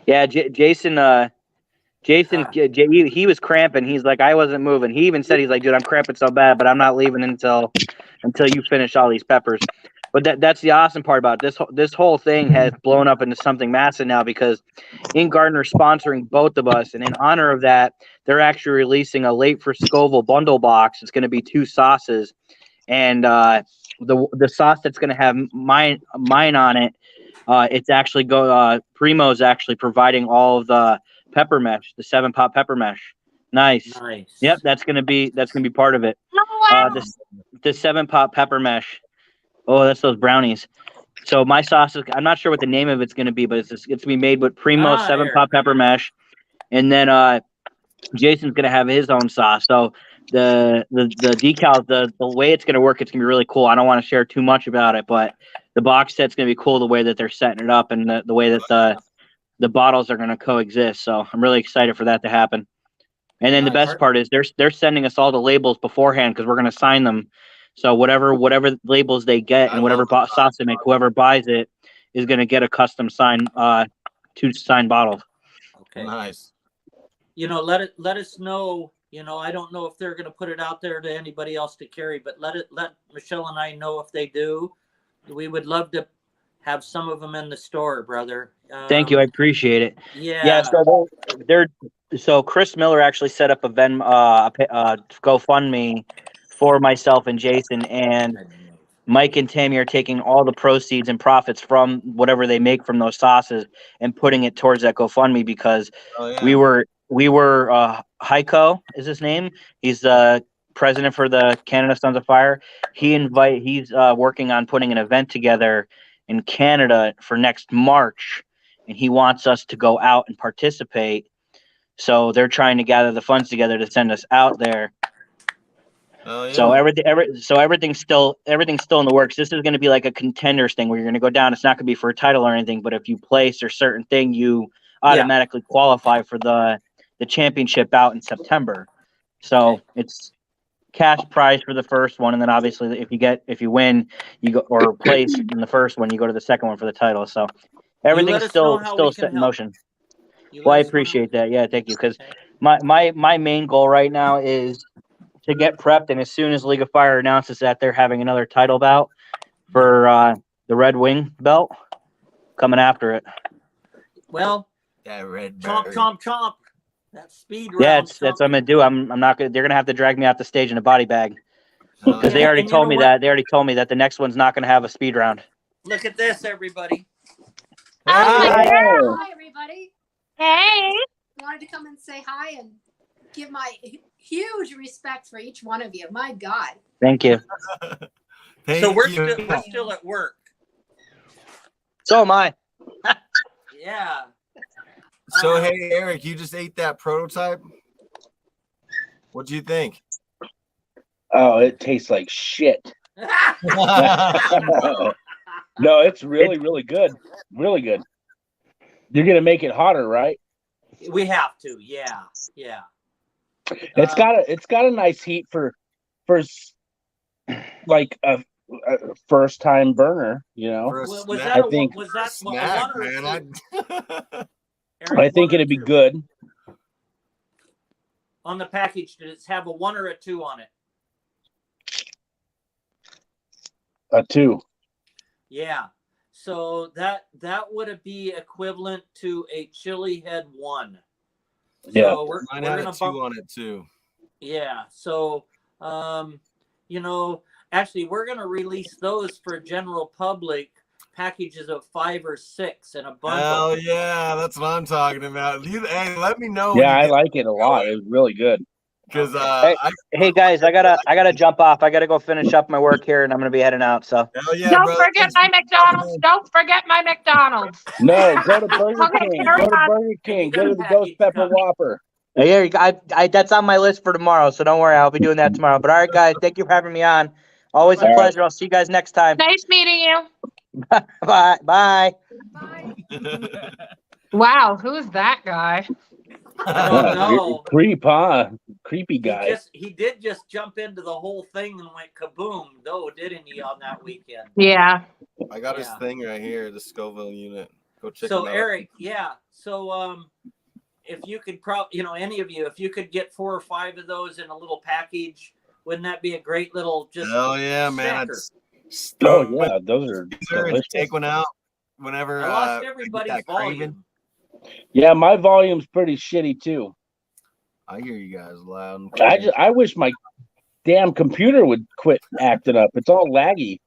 Speaker 6: Yeah, Jason, he was cramping. He's like, I wasn't moving. He even said, he's like, dude, I'm cramping so bad, but I'm not leaving until you finish all these peppers. But that's the awesome part about it. This whole thing has blown up into something massive now because Gardner's sponsoring both of us, and in honor of that, they're actually releasing a late for Scoville bundle box. It's going to be 2 sauces, and the sauce that's going to have mine on it. It's actually Primo's actually providing all of the pepper mesh, the 7-pot pepper mesh. Nice. Yep, that's gonna be part of it.
Speaker 3: Oh, wow.
Speaker 6: The 7-pot pepper mesh. Oh, that's those brownies. So my sauce is, I'm not sure what the name of it's gonna be, but it's gonna be made with Primo 7-pot pepper mesh, and then Jason's gonna have his own sauce. So the decals, the way it's gonna work, it's gonna be really cool. I don't want to share too much about it, but the box set's gonna be cool the way that they're setting it up and the way that the bottles are gonna coexist. So I'm really excited for that to happen. And then the best part is they're sending us all the labels beforehand because we're gonna sign them. So whatever labels they get and whatever sauce they make, whoever buys it is gonna get a custom signed 2 signed bottles.
Speaker 5: Okay.
Speaker 1: Nice.
Speaker 5: Let us know. I don't know if they're going to put it out there to anybody else to carry, but let Michelle and I know if they do. We would love to have some of them in the store, brother.
Speaker 6: Thank you, I appreciate it.
Speaker 5: Yeah.
Speaker 6: So Chris Miller actually set up a GoFundMe for myself and Jason, and Mike and Tammy are taking all the proceeds and profits from whatever they make from those sauces and putting it towards that GoFundMe because we were Heiko is his name. He's president for the Canada Sons of Fire. He's working on putting an event together in Canada for next March, and he wants us to go out and participate. So they're trying to gather the funds together to send us out there.
Speaker 1: Oh, yeah.
Speaker 6: So everything's still in the works. This is going to be like a contenders thing where you're going to go down. It's not going to be for a title or anything, but if you place or certain thing, you automatically qualify for the championship out in September. So it's cash prize for the first one, and then obviously if you win, you go or place in the first one, you go to the second one for the title. So everything's still set in motion. Well, I appreciate that. Yeah, thank you. Because my main goal right now is to get prepped, and as soon as League of Fire announces that they're having another title bout for the Red Wing belt, coming after it.
Speaker 5: Well,
Speaker 1: That red
Speaker 5: chomp,
Speaker 1: bird.
Speaker 5: chomp, chomp. That speed round.
Speaker 6: Yeah, that's what I'm gonna do. I'm not gonna. They're gonna have to drag me off the stage in a body bag
Speaker 1: Oh,
Speaker 6: because they
Speaker 1: yeah.
Speaker 6: already
Speaker 5: And you
Speaker 6: told
Speaker 5: know
Speaker 6: me
Speaker 5: what?
Speaker 6: that. They already told me that the next one's not gonna have a speed round.
Speaker 5: Look at this, everybody.
Speaker 3: Oh my
Speaker 1: Hey.
Speaker 3: God.
Speaker 7: Hi, everybody.
Speaker 3: Hey.
Speaker 7: Wanted to come and say hi and give my huge respect for each one of you. My God.
Speaker 6: Thank you.
Speaker 1: Thank
Speaker 5: So we're
Speaker 1: you.
Speaker 5: still at work.
Speaker 6: So am I.
Speaker 5: Yeah.
Speaker 1: So hey, Eric, you just ate that prototype. What do you think?
Speaker 2: Oh, it tastes like shit. No, it's really good. Really good. You're gonna make it hotter, right?
Speaker 5: We have to. Yeah. Yeah.
Speaker 2: It's got a nice heat for like a first time burner, you know.
Speaker 1: For a
Speaker 5: Was
Speaker 1: snack-
Speaker 5: that
Speaker 2: I
Speaker 5: a,
Speaker 2: think-
Speaker 5: was that a
Speaker 1: snack,
Speaker 5: one or a
Speaker 1: man.
Speaker 5: two? Eric,
Speaker 2: I think
Speaker 5: one or
Speaker 2: it'd be
Speaker 5: two?
Speaker 2: good.
Speaker 5: On the package, did it have a 1 or a 2 on it?
Speaker 2: A 2.
Speaker 5: Yeah. So that would be equivalent to a chili head 1.
Speaker 2: Yeah.
Speaker 5: So we're
Speaker 1: Mine had a
Speaker 5: gonna
Speaker 1: 2
Speaker 5: bump.
Speaker 1: on it too.
Speaker 5: Yeah. So actually we're gonna release those for general public packages of 5 or 6 in a bundle.
Speaker 1: Hell yeah, that's what I'm talking about. Hey, let me know.
Speaker 2: Yeah, I like it a lot. It was really good.
Speaker 1: because
Speaker 6: Hey guys, I gotta jump off. I gotta go finish up my work here, and I'm gonna be heading out. So
Speaker 1: hell yeah,
Speaker 3: Don't
Speaker 1: brother.
Speaker 3: forget my McDonald's. Don't forget my McDonald's.
Speaker 2: No, go to Burger
Speaker 3: Okay,
Speaker 2: King.
Speaker 3: carry
Speaker 2: Go to
Speaker 3: on.
Speaker 2: Burger King.
Speaker 5: got
Speaker 2: Go
Speaker 5: a
Speaker 2: to the Ghost
Speaker 5: package
Speaker 2: Pepper
Speaker 5: coming.
Speaker 2: Whopper.
Speaker 6: yeah, I that's on my list for tomorrow. So don't worry, I'll be doing that tomorrow. But all right, guys, thank you for having me on. Always a
Speaker 2: All right.
Speaker 6: pleasure. I'll see you guys next time.
Speaker 3: Nice meeting you.
Speaker 6: Bye. Bye.
Speaker 7: Bye.
Speaker 3: Wow, who's that guy?
Speaker 5: I don't know.
Speaker 2: Creep, huh? Creepy guy.
Speaker 5: He did just jump into the whole thing and went kaboom, though, didn't he, on that weekend?
Speaker 3: Yeah.
Speaker 1: I got his
Speaker 5: Yeah.
Speaker 1: thing right here, the Scoville unit. Go check
Speaker 5: So
Speaker 1: him out.
Speaker 5: Eric, yeah. So if you could any of you, if you could get 4 or 5 of those in a little package, wouldn't that be a great little just
Speaker 1: Hell yeah, man!
Speaker 5: snacker?
Speaker 2: Oh yeah, those are delicious.
Speaker 1: Take one out whenever.
Speaker 5: I lost
Speaker 1: I
Speaker 5: everybody's
Speaker 1: get that craving.
Speaker 5: volume.
Speaker 2: Yeah, my volume's pretty shitty too.
Speaker 1: I hear you guys loud and clear.
Speaker 2: I wish my damn computer would quit acting up. It's all laggy.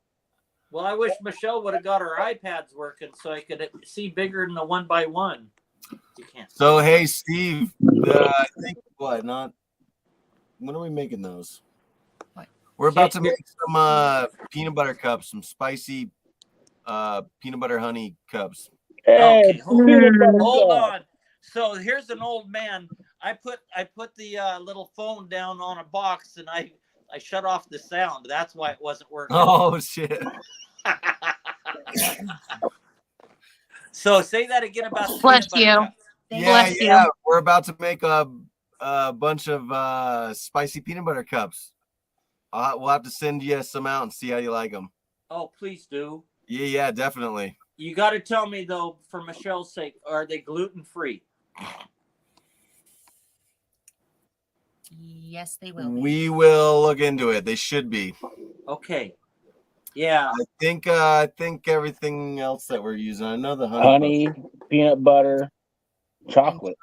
Speaker 5: Well, I wish Michelle would have got her iPads working so I could see bigger than the 1x1. You can't.
Speaker 1: So hey, Steve, I think what not? When are we making those? We're about to make some peanut butter cups, some spicy peanut butter honey cups.
Speaker 2: Hey,
Speaker 5: Okay, hold
Speaker 2: peanut butter
Speaker 5: Hold
Speaker 2: cup.
Speaker 5: on. So here's an old man. I put the little phone down on a box and I shut off the sound. That's why it wasn't working.
Speaker 1: Oh shit!
Speaker 5: So say that again about the
Speaker 3: Bless
Speaker 5: peanut butter
Speaker 3: you.
Speaker 5: cups.
Speaker 1: Yeah,
Speaker 3: Bless you.
Speaker 1: yeah. We're about to make a bunch of spicy peanut butter cups. We'll have to send you some out and see how you like them.
Speaker 5: Oh, please do.
Speaker 1: Yeah, definitely.
Speaker 5: You got to tell me though, for Michelle's sake, are they gluten free?
Speaker 4: Yes, they will. Be.
Speaker 1: We will look into it. They should be.
Speaker 5: Okay. Yeah.
Speaker 1: I think everything else that we're using. I know the
Speaker 2: Honey, peanut butter, chocolate.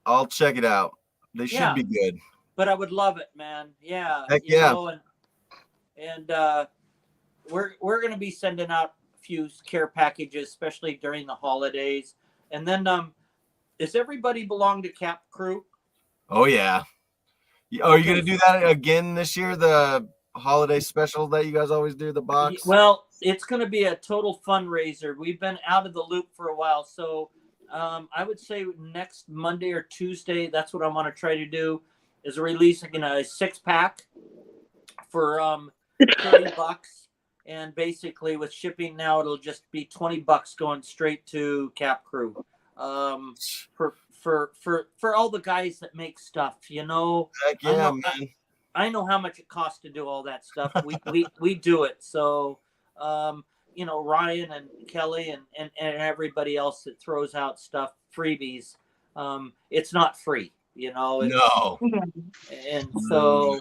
Speaker 1: I'll check it out. They should
Speaker 5: Yeah.
Speaker 1: be good.
Speaker 5: But I would love it, man. Yeah.
Speaker 1: Heck
Speaker 5: you
Speaker 1: yeah.
Speaker 5: know, and we're gonna be sending out a few care packages, especially during the holidays. And then Does everybody belong to Cap Crew?
Speaker 1: Oh yeah. Oh, are you gonna do that again this year? The holiday special that you guys always do, the box.
Speaker 5: Well, it's going to be a total fundraiser. We've been out of the loop for a while, so I would say next Monday or Tuesday, that's what I want to try to do, is releasing a 6-pack for $30, and basically with shipping now, it'll just be $20 going straight to Cap Crew. For all the guys that make stuff,
Speaker 1: Heck yeah, man.
Speaker 5: I know how much it costs to do all that stuff. We do it. So, Ryan and Kelly and everybody else that throws out stuff, freebies, it's not free,
Speaker 1: No,
Speaker 5: and so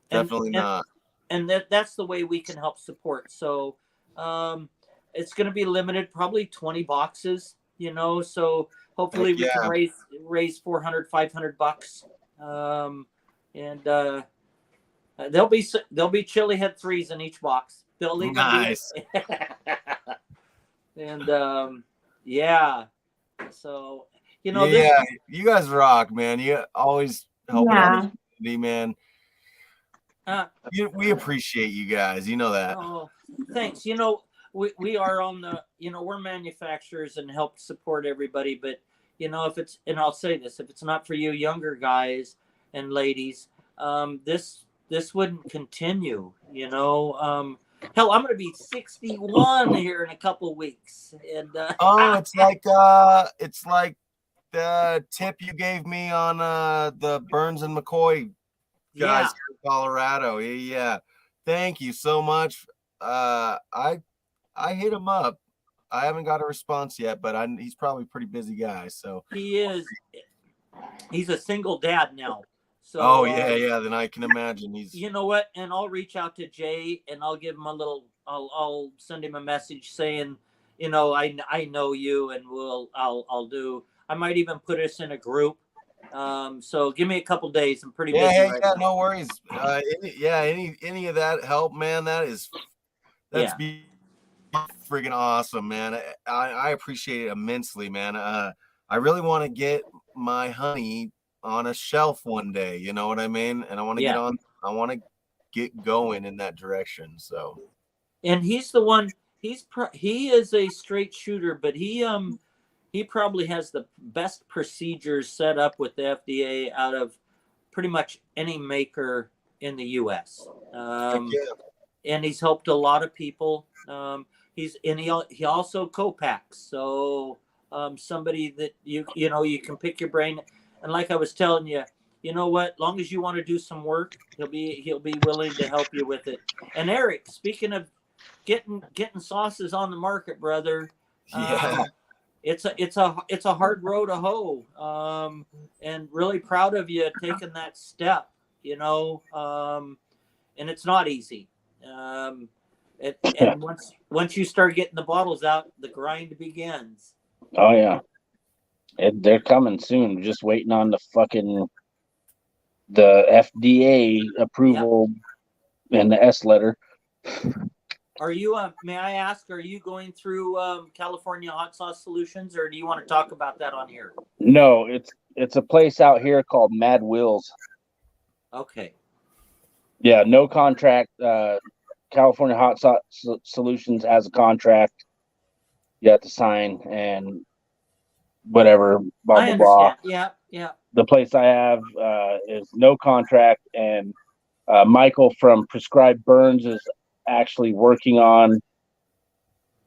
Speaker 1: definitely not.
Speaker 5: And that's the way we can help support. So, it's going to be limited, probably 20 boxes, so hopefully we can raise $400-500. There'll be chili head 3s in each box. They'll even
Speaker 1: nice.
Speaker 5: And so
Speaker 1: you guys rock, man. You always helping out the community, man. We appreciate you guys. You know that.
Speaker 5: Oh, thanks. We are on the. We're manufacturers and help support everybody, but if it's, and I'll say this, if it's not for you younger guys and ladies, this wouldn't continue, hell, I'm going to be 61 here in a couple of weeks. And
Speaker 1: it's like the tip you gave me on the Burns and McCoy guys here in Colorado. Yeah. Thank you so much. I hit him up. I haven't got a response yet, but he's probably a pretty busy guy. So
Speaker 5: he is. He's a single dad now.
Speaker 1: So, then I can imagine he's.
Speaker 5: You know what? And I'll reach out to Jay and I'll give him I'll send him a message saying, I know you, and I might even put us in a group. So give me a couple days. I'm pretty busy. Right now.
Speaker 1: No worries. Any of that help, man. That's friggin' awesome, man. I appreciate it immensely, man. I really want to get my honey on a shelf one day, you know what I mean? And I want to get going in that direction. So,
Speaker 5: and he's the one, he is a straight shooter, but he probably has the best procedures set up with the FDA out of pretty much any maker in the US. And he's helped a lot of people. He also co-packs. So somebody that you can pick your brain. And like I was telling you, you know what? Long as you want to do some work, he'll be willing to help you with it. And Eric, speaking of getting sauces on the market, brother, it's a hard road to hoe. And really proud of you taking that step. And it's not easy. And once you start getting the bottles out, the grind begins.
Speaker 2: Oh yeah. They're coming soon. We're just waiting on the FDA approval and the S letter.
Speaker 5: Are you? May I ask? Are you going through California Hot Sauce Solutions, or do you want to talk about that on here?
Speaker 2: No, it's a place out here called Mad Wills.
Speaker 5: Okay.
Speaker 2: Yeah, no contract. California Hot Sauce Solutions has a contract you have to sign, and whatever, blah, blah, blah.
Speaker 5: Yeah.
Speaker 2: The place I have is no contract, and Michael from Prescribed Burns is actually working on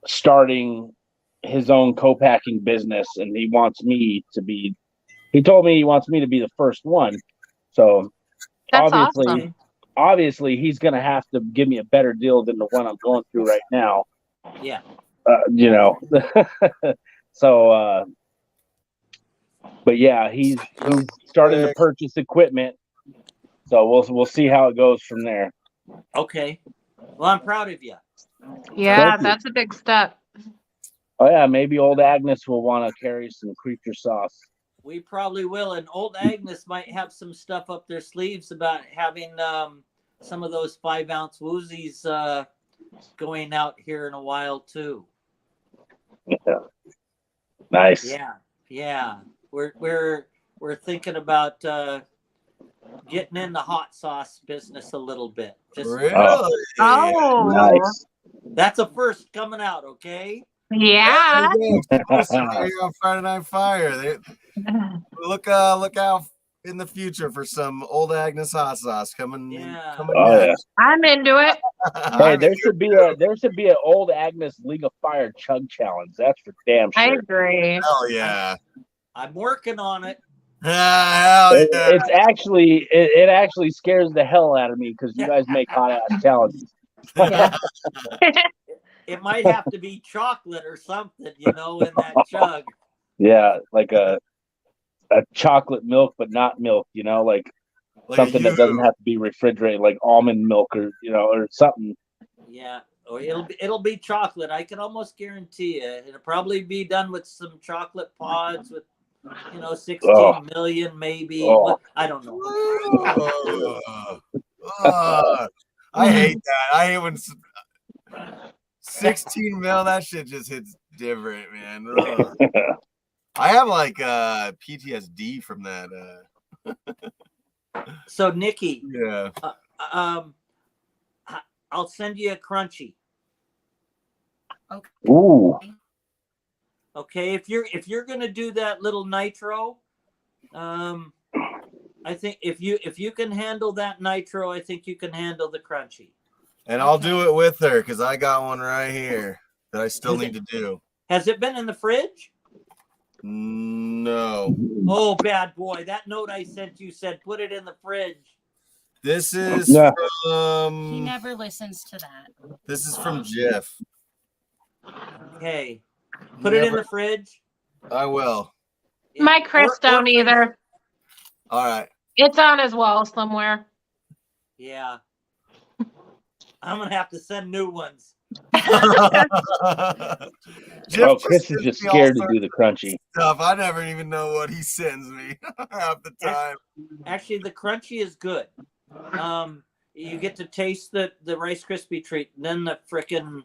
Speaker 2: starting his own co-packing business, and he told me he wants me to be the first one. So
Speaker 3: that's awesome.
Speaker 2: Obviously he's going to have to give me a better deal than the one I'm going through right now.
Speaker 5: Yeah.
Speaker 2: So, but yeah, he's starting to purchase equipment. So we'll see how it goes from there.
Speaker 5: Okay. Well, I'm proud of you.
Speaker 3: Yeah, that's a big step.
Speaker 2: Oh yeah, maybe old Agnes will want to carry some creature sauce.
Speaker 5: We probably will, and old Agnes might have some stuff up their sleeves about having some of those 5-ounce woozies going out here in a while too.
Speaker 2: Yeah. Nice.
Speaker 5: Yeah. we're thinking about getting in the hot sauce business a little bit. Just
Speaker 1: Really?
Speaker 3: Oh,
Speaker 2: Nice.
Speaker 5: that's a first coming out, okay?
Speaker 3: yeah.
Speaker 1: There you go. Posted right here on Friday Night Fire. Look out in the future for some old Agnes hot sauce coming.
Speaker 5: Yeah.
Speaker 1: coming
Speaker 2: Oh, yeah.
Speaker 1: next.
Speaker 3: I'm into it.
Speaker 2: Hey, there should be an old Agnes League of Fire chug challenge. That's for damn
Speaker 3: I
Speaker 2: sure.
Speaker 3: agree.
Speaker 1: Hell yeah.
Speaker 5: I'm working on it.
Speaker 1: Hell
Speaker 2: It,
Speaker 1: yeah.
Speaker 2: it's actually it actually scares the hell out of me because you guys make hot ass challenges.
Speaker 3: Yeah.
Speaker 5: It might have to be chocolate or something, in that jug.
Speaker 2: Yeah, like a chocolate milk, but not milk. Like
Speaker 1: Like
Speaker 2: something
Speaker 1: you.
Speaker 2: that doesn't have to be refrigerated, like almond milk or or something.
Speaker 5: Yeah. Or it'll be chocolate. I can almost guarantee you. It'll probably be done with some chocolate pods with 16 million maybe.
Speaker 2: Oh.
Speaker 5: I don't know.
Speaker 1: I hate that. I hate when 16 mil, that shit just hits different, man. Ugh. I have like PTSD from that.
Speaker 5: So Nikki,
Speaker 1: Yeah.
Speaker 5: I'll send you a crunchy.
Speaker 2: Ooh,
Speaker 5: Okay, if you're gonna do that little nitro, I think if you can handle that nitro, I think you can handle the crunchy.
Speaker 1: And I'll do it with her because I got one right here that I still need to do.
Speaker 5: Has it been in the fridge?
Speaker 1: No.
Speaker 5: Oh, bad boy! That note I sent you said put it in the fridge.
Speaker 1: This is
Speaker 2: Yeah.
Speaker 4: He
Speaker 1: from
Speaker 4: never listens to that.
Speaker 1: this is from Jeff.
Speaker 5: Okay, put it in the fridge.
Speaker 1: I will.
Speaker 3: My Chris
Speaker 5: Or
Speaker 3: don't
Speaker 5: freeze it.
Speaker 3: either.
Speaker 1: All right.
Speaker 3: It's on his wall somewhere.
Speaker 5: Yeah, I'm gonna have to send new ones.
Speaker 1: Jeff
Speaker 2: Chris is
Speaker 1: sends
Speaker 2: just
Speaker 1: me all
Speaker 2: scared to
Speaker 1: sorts
Speaker 2: do the crunchy.
Speaker 1: of stuff. I never even know what he sends me half the time.
Speaker 5: Actually, the crunchy is good. You get to taste the Rice Krispie treat, and then the frickin'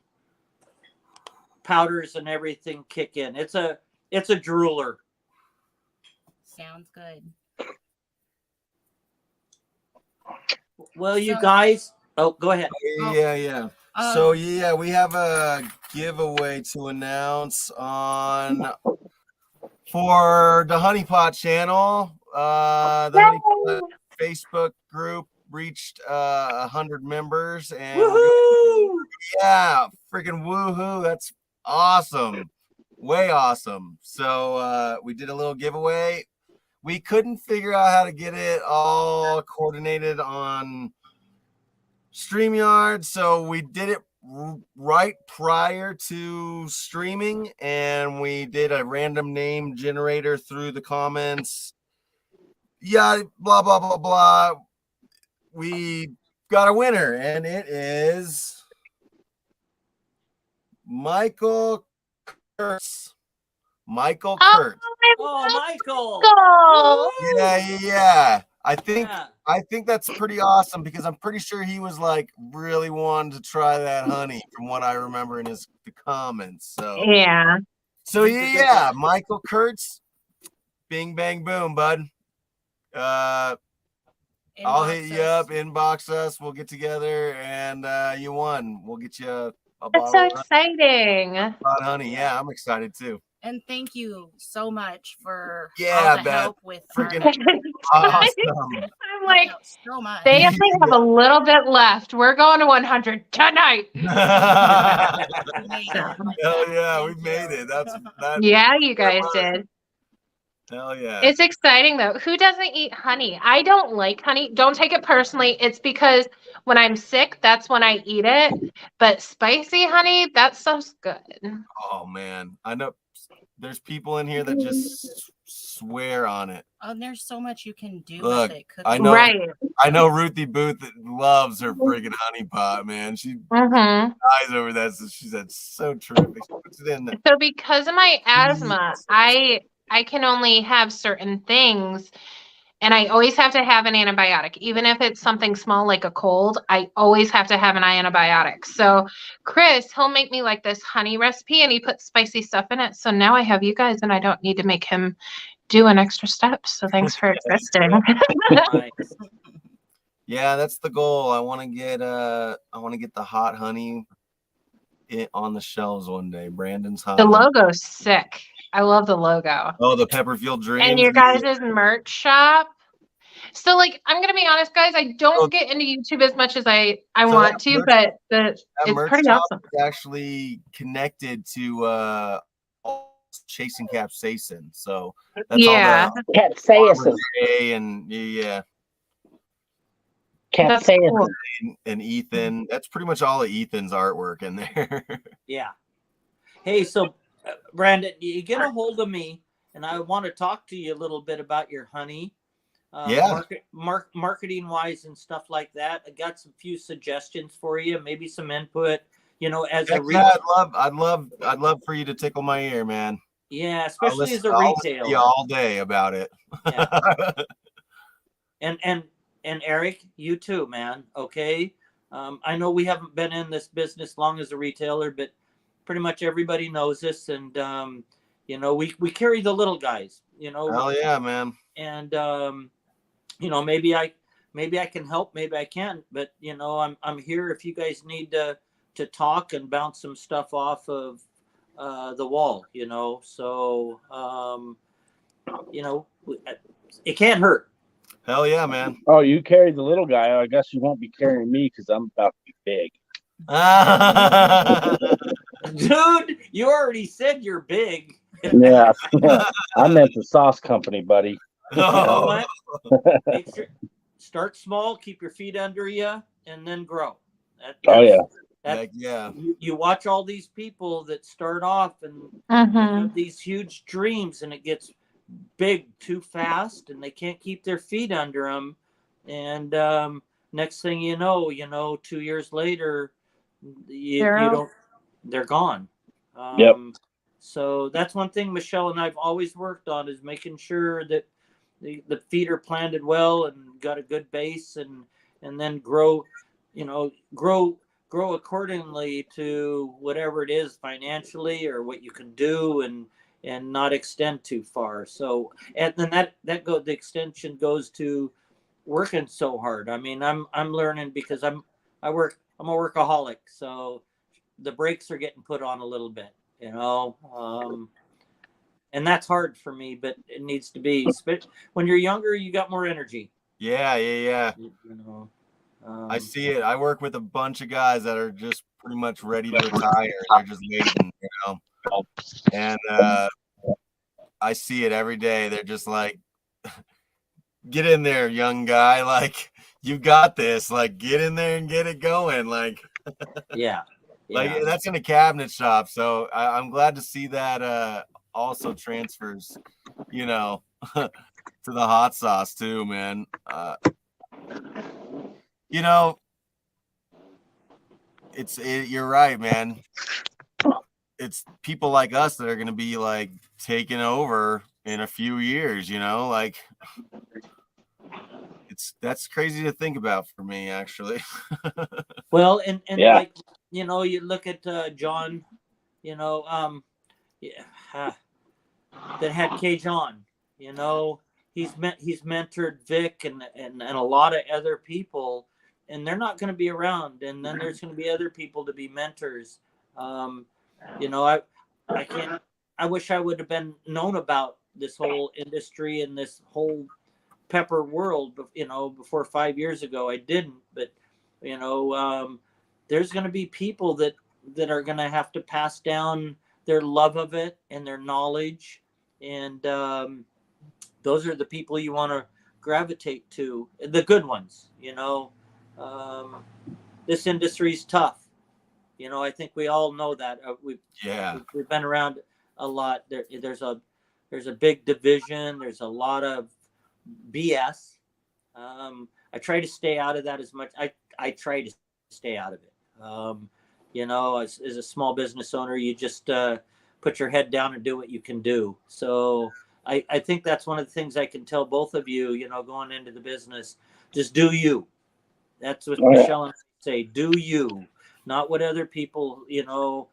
Speaker 5: powders and everything kick in. It's a drooler.
Speaker 4: Sounds good.
Speaker 5: Well, you
Speaker 4: So-
Speaker 5: guys. Oh, go ahead.
Speaker 1: Yeah. So yeah, we have a giveaway to announce for the Honey Pot channel. The Honey Pot Facebook group reached 100 members, and
Speaker 5: Woohoo!
Speaker 1: yeah, freaking woohoo! That's awesome, way awesome. So we did a little giveaway. We couldn't figure out how to get it all coordinated on StreamYard, so we did it right prior to streaming, and we did a random name generator through the comments. Yeah, blah blah blah blah. We got a winner, and it is Michael Kurtz. Michael Kurtz.
Speaker 5: Oh, Michael.
Speaker 3: Go.
Speaker 1: Yeah. I think
Speaker 5: Yeah.
Speaker 1: I think that's pretty awesome because I'm pretty sure he was like really wanting to try that honey from what I remember in the comments.
Speaker 3: Yeah.
Speaker 1: So yeah, Michael Kurtz, bing bang boom, bud. I'll hit you up, inbox us, we'll get together, and you won. We'll get you a
Speaker 3: That's so
Speaker 1: bottle of
Speaker 3: exciting.
Speaker 1: honey. Yeah, I'm excited too.
Speaker 4: And thank you so much for
Speaker 1: Yeah,
Speaker 4: all the
Speaker 1: Beth.
Speaker 4: help with
Speaker 1: Freaking
Speaker 3: I'm
Speaker 1: awesome.
Speaker 3: like,
Speaker 4: so much.
Speaker 3: they only have a little bit left. We're going to 100 tonight.
Speaker 1: Hell yeah, we made it. That.
Speaker 3: Yeah, you guys did.
Speaker 1: Hell yeah.
Speaker 3: It's exciting though. Who doesn't eat honey? I don't like honey. Don't take it personally. It's because when I'm sick, that's when I eat it. But spicy honey, that stuff's good.
Speaker 1: Oh man, I know there's people in here that just swear on it.
Speaker 4: Oh, and there's so much you can do
Speaker 1: Look,
Speaker 4: with it.
Speaker 1: I know.
Speaker 3: Right.
Speaker 1: I know Ruthie Booth loves her friggin' honey pot, man. She
Speaker 3: Mm-hmm.
Speaker 1: dies over that. So she said, so terrific. She puts it in there.
Speaker 3: So because of my asthma, I can only have certain things. And I always have to have an antibiotic, even if it's something small like a cold. I always have to have an antibiotic. So Chris, he'll make me like this honey recipe, and he puts spicy stuff in it. So now I have you guys, and I don't need to make him do an extra step. So thanks for existing.
Speaker 5: Nice.
Speaker 1: Yeah, that's the goal. I want to get the hot honey on the shelves one day. Brandon's hot.
Speaker 3: The
Speaker 1: honey.
Speaker 3: logo's sick. I love the logo.
Speaker 1: Oh, the Pepperfield Dreams.
Speaker 3: And your guys' merch shop. So, like, I'm gonna be honest, guys. I don't get into YouTube as much as I
Speaker 1: So
Speaker 3: want to, but
Speaker 1: that
Speaker 3: it's
Speaker 1: merch
Speaker 3: pretty
Speaker 1: shop
Speaker 3: awesome.
Speaker 1: is actually connected to Chasing Capsaicin. So that's
Speaker 3: Yeah,
Speaker 1: all the
Speaker 2: Capsaicin.
Speaker 1: and yeah,
Speaker 3: that's
Speaker 2: Capsaicin.
Speaker 3: cool.
Speaker 1: and Ethan. That's pretty much all of Ethan's artwork in there.
Speaker 5: Yeah. Hey, so Brandon, you get a hold of me, and I want to talk to you a little bit about your honey.
Speaker 1: Yeah.
Speaker 5: Marketing wise and stuff like that. I got some few suggestions for you, maybe some input. You know, as a
Speaker 1: Yeah, I'd love for you to tickle my ear, man.
Speaker 5: yeah, especially as a
Speaker 1: I'll listen to
Speaker 5: retailer.
Speaker 1: you all day about it.
Speaker 5: Yeah. And Eric, you too, man. Okay. I know we haven't been in this business long as a retailer, but pretty much everybody knows this. And you know, we carry the little guys, you know.
Speaker 1: Hell yeah, man.
Speaker 5: And you know, maybe I can help, maybe I can't, but you know, I'm here if you guys need to talk and bounce some stuff off of the wall, you know. So you know, it can't hurt.
Speaker 1: Hell yeah, man.
Speaker 2: Oh, you carry the little guy. I guess you won't be carrying me because I'm about to be big.
Speaker 5: Dude, you already said you're big.
Speaker 2: Yeah, I meant the sauce company, buddy.
Speaker 5: You know
Speaker 1: Oh,
Speaker 5: what? Make sure, start small, keep your feet under you, and then grow.
Speaker 2: Oh, yeah.
Speaker 1: heck yeah.
Speaker 5: You watch all these people that start off and
Speaker 3: Mhm.
Speaker 5: have these huge dreams, and it gets big too fast, and they can't keep their feet under them. And next thing you know, 2 years later, you don't. They're gone.
Speaker 2: Yep.
Speaker 5: So that's one thing Michelle and I've always worked on, is making sure that the feet are planted well and got a good base, and then grow accordingly to whatever it is financially or what you can do, and not extend too far. So, and then the extension goes to working so hard. I mean, I'm learning because I'm a workaholic. So the brakes are getting put on a little bit, you know. And that's hard for me, but it needs to be. When you're younger, you got more energy.
Speaker 1: Yeah.
Speaker 5: You know.
Speaker 1: I see it. I work with a bunch of guys that are just pretty much ready to retire. They're just waiting, you know. And I see it every day. They're just like, get in there, young guy. Like, you got this. Like, get in there and get it going. Like,
Speaker 5: Yeah.
Speaker 1: like that's in a cabinet shop. So I'm glad to see that also transfers, you know, to the hot sauce too, man. You know, you're right, man. It's people like us that are going to be like taking over in a few years, you know, like that's crazy to think about for me, actually.
Speaker 5: Well, and
Speaker 2: Yeah.
Speaker 5: like, you know, you look at John, you know, that had K John, you know, he's mentored Vic and a lot of other people, and they're not going to be around. And then there's going to be other people to be mentors. You know, I wish I would have been known about this whole industry and this whole pepper world, you know, before 5 years ago. I didn't, but you know, there's going to be people that are going to have to pass down their love of it and their knowledge, and those are the people you want to gravitate to, the good ones. You know, this industry's tough. You know, I think we all know that. We've been around a lot. There's a big division. There's a lot of BS. I try to stay out of that as much. I try to stay out of it. You know, as a small business owner, you just put your head down and do what you can do. So I think that's one of the things I can tell both of you, you know, going into the business, just do you. That's what
Speaker 2: Oh, yeah.
Speaker 5: Michelle and I say, do you, not what other people, you know,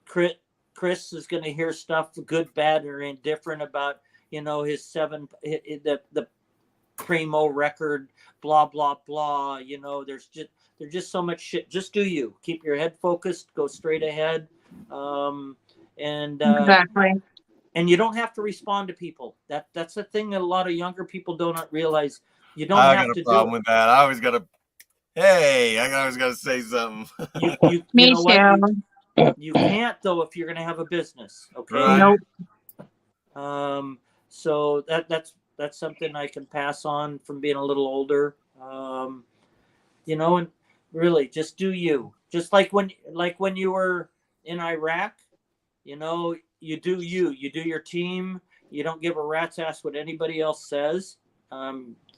Speaker 5: Chris is going to hear stuff good, bad, or indifferent about, you know, the Primo record, blah, blah, blah. You know, there's just so much shit. Just do you. Keep your head focused, go straight ahead.
Speaker 3: Exactly.
Speaker 5: And you don't have to respond to people. That's the thing that a lot of younger people don't realize. You don't
Speaker 1: I
Speaker 5: have
Speaker 1: got
Speaker 5: to
Speaker 1: a problem
Speaker 5: do
Speaker 1: with that. I always gotta. Hey, I always gotta say something.
Speaker 5: it. You
Speaker 3: Me
Speaker 5: know what?
Speaker 3: too.
Speaker 5: You can't though if you're going to have a business. Okay.
Speaker 1: Right.
Speaker 3: Nope.
Speaker 5: So that's something I can pass on from being a little older. You know, and really just do you. Just like when you were in Iraq, you know, you do you. You do your team. You don't give a rat's ass what anybody else says.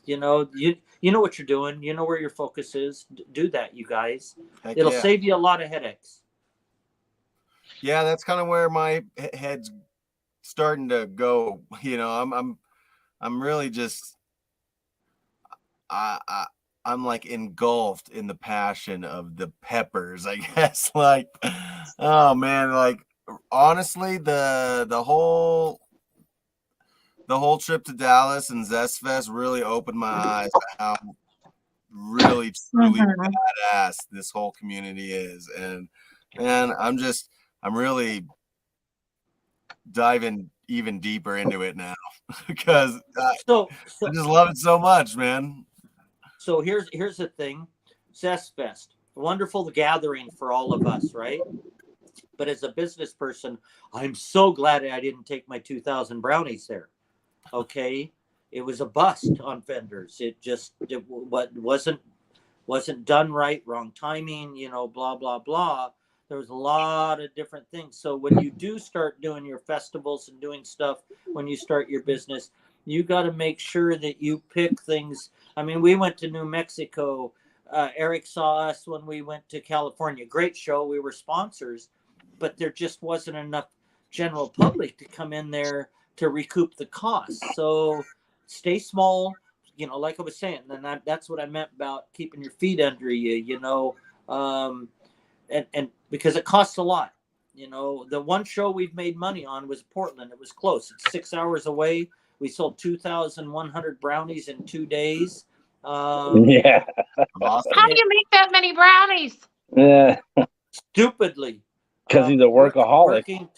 Speaker 5: You know, you know what you're doing. You know where your focus is. Do that, you guys.
Speaker 1: Heck
Speaker 5: It'll
Speaker 1: yeah.
Speaker 5: save you a lot of headaches.
Speaker 1: Yeah, that's kind of where my head's starting to go. You know, I'm really just I'm like engulfed in the passion of the Peppers, I guess. Like, oh man, like honestly, the whole trip to Dallas and Zest Fest really opened my eyes to how really truly
Speaker 3: Mhm.
Speaker 1: badass this whole community is. And man, I'm really diving even deeper into it now because
Speaker 5: So
Speaker 1: I just love it so much, man.
Speaker 5: So here's the thing, Zest Fest, wonderful gathering for all of us, right? But as a business person, I'm so glad I didn't take my 2,000 brownies there. Okay, it was a bust on vendors. It wasn't done right, wrong timing, you know, blah blah blah. There was a lot of different things. So when you do start doing your festivals and doing stuff, when you start your business, you got to make sure that you pick things. I mean, we went to New Mexico. Eric saw us when we went to California. Great show. We were sponsors, but there just wasn't enough general public to come in there to recoup the costs. So stay small, you know, like I was saying, and that's what I meant about keeping your feet under you, you know, and because it costs a lot. You know, the one show we've made money on was Portland. It was close. It's 6 hours away. We sold 2,100 brownies in 2 days.
Speaker 2: Yeah.
Speaker 1: Awesome.
Speaker 3: How do you make that many brownies?
Speaker 2: Yeah.
Speaker 5: Stupidly.
Speaker 2: Because he's a workaholic.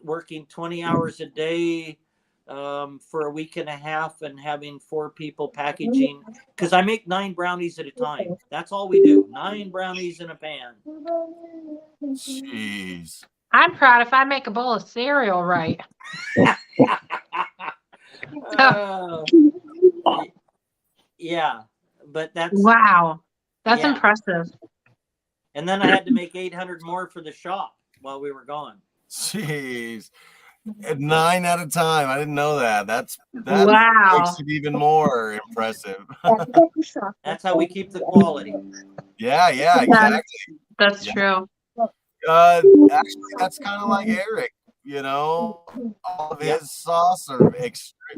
Speaker 5: Working 20 hours a day for a week and a half and having 4 people packaging. Because I make 9 brownies at a time. That's all we do. 9 brownies in a pan.
Speaker 1: Jeez.
Speaker 3: I'm proud if I make a bowl of cereal right.
Speaker 5: Yeah, but that's
Speaker 3: Wow. That's
Speaker 5: Yeah.
Speaker 3: impressive.
Speaker 5: And then I had to make 800 more for the shop while we were gone.
Speaker 1: Jeez. At 9 at a time. I didn't know that. That
Speaker 3: Wow.
Speaker 1: makes it even more impressive.
Speaker 5: That's how we keep the quality.
Speaker 1: Yeah, exactly.
Speaker 3: That's
Speaker 1: Yeah.
Speaker 3: true.
Speaker 1: Actually, that's kind of like Eric. You know, all of his sauce are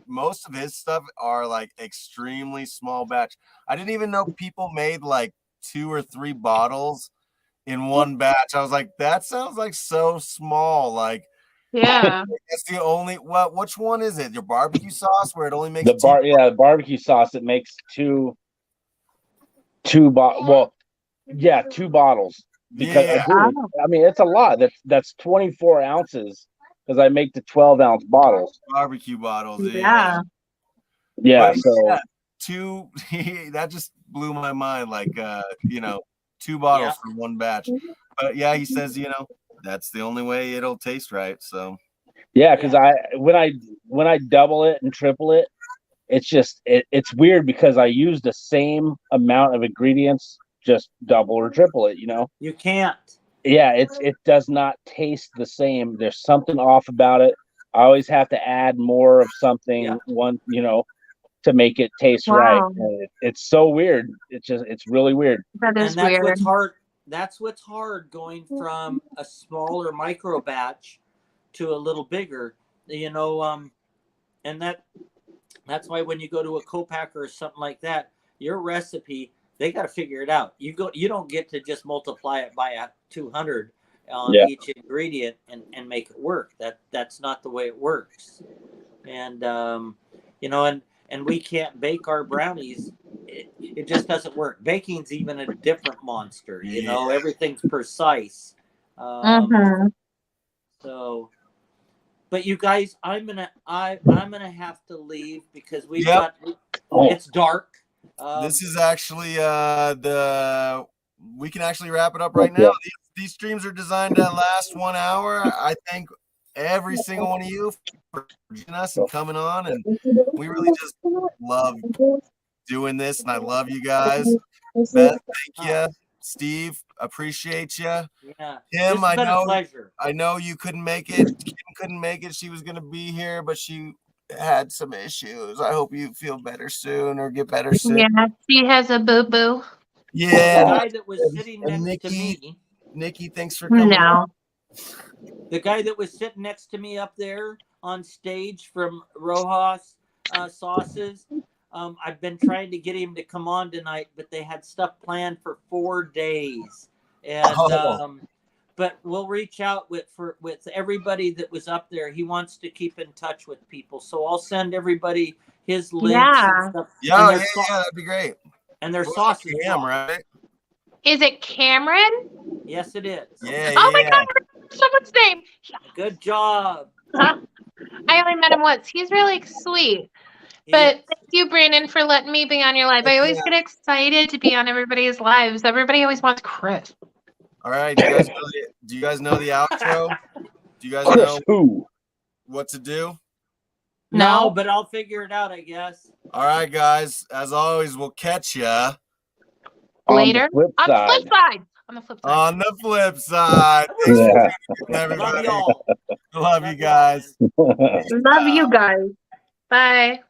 Speaker 1: most of his stuff are like extremely small batch. I didn't even know people made like 2 or 3 bottles in one batch. I was like, that sounds like so small. Like,
Speaker 3: Yeah.
Speaker 1: that's the only. Which one is it? Your barbecue sauce, where it only makes
Speaker 2: The barbecue sauce. It makes two bottles. Because
Speaker 1: Yeah.
Speaker 2: I mean, it's a lot. That's 24 ounces because I make the 12-ounce bottles.
Speaker 1: Barbecue bottles.
Speaker 3: Yeah.
Speaker 2: Yeah.
Speaker 1: But
Speaker 2: So
Speaker 1: yeah, 2. That just blew my mind. Like, you know, 2 bottles for one batch. But yeah, he says, you know, that's the only way it'll taste right. So
Speaker 2: yeah, because when I double it and triple it, it's just it's weird because I use the same amount of ingredients, just double or triple it. You know.
Speaker 5: You can't.
Speaker 2: Yeah, it does not taste the same. There's something off about it. I always have to add more of something to make it taste right. And it's so weird. It's really weird.
Speaker 3: That is
Speaker 5: And that's
Speaker 3: weird.
Speaker 5: what's hard. That's what's hard going from a smaller micro batch to a little bigger, and that's why when you go to a co-packer or something like that, your recipe, they got to figure it out. You don't get to just multiply it by 200 on each ingredient and make it work. That's not the way it works. And and we can't bake our brownies. It just doesn't work. Baking's even a different monster. Everything's precise. So, but you guys, I'm gonna have to leave because we've got it's dark.
Speaker 1: This is actually we can actually wrap it up right now. These streams are designed to last 1 hour. I thank every single one of you for joining us and coming on, and we really just love doing this, and I love you guys. Beth, thank you. Steve, appreciate you.
Speaker 5: Yeah,
Speaker 1: Kim,
Speaker 5: it's been a pleasure.
Speaker 1: I know you couldn't make it. Kim couldn't make it. She was going to be here, but she had some issues. I hope you feel better soon or get better soon.
Speaker 3: Yeah, she has a boo-boo.
Speaker 1: Yeah.
Speaker 5: The guy that was sitting next to me.
Speaker 1: Nikki, thanks for coming.
Speaker 3: No.
Speaker 5: The guy that was sitting next to me up there on stage from Rojas Sauces. I've been trying to get him to come on tonight, but they had stuff planned for 4 days. And but we'll reach out with everybody that was up there. He wants to keep in touch with people, so I'll send everybody his links.
Speaker 3: Yeah.
Speaker 5: And stuff.
Speaker 1: Yeah, that'd be great.
Speaker 5: And their sauces,
Speaker 1: right?
Speaker 3: Is it Cameron?
Speaker 5: Yes, it is.
Speaker 1: Yeah.
Speaker 3: Oh my God, someone's name.
Speaker 5: Good job.
Speaker 3: I only met him once. He's really sweet. But thank you, Brandon, for letting me be on your live. I always get excited to be on everybody's lives. Everybody always wants Chris.
Speaker 1: All right. Do you guys know the outro? Do you guys know what to do?
Speaker 5: No, but I'll figure it out, I guess.
Speaker 1: All right, guys. As always, we'll catch ya
Speaker 3: later. On the flip side.
Speaker 1: On the flip side. Thanks for tuning in, everybody.
Speaker 5: Love y'all.
Speaker 1: Love you guys.
Speaker 3: Love you guys. Bye.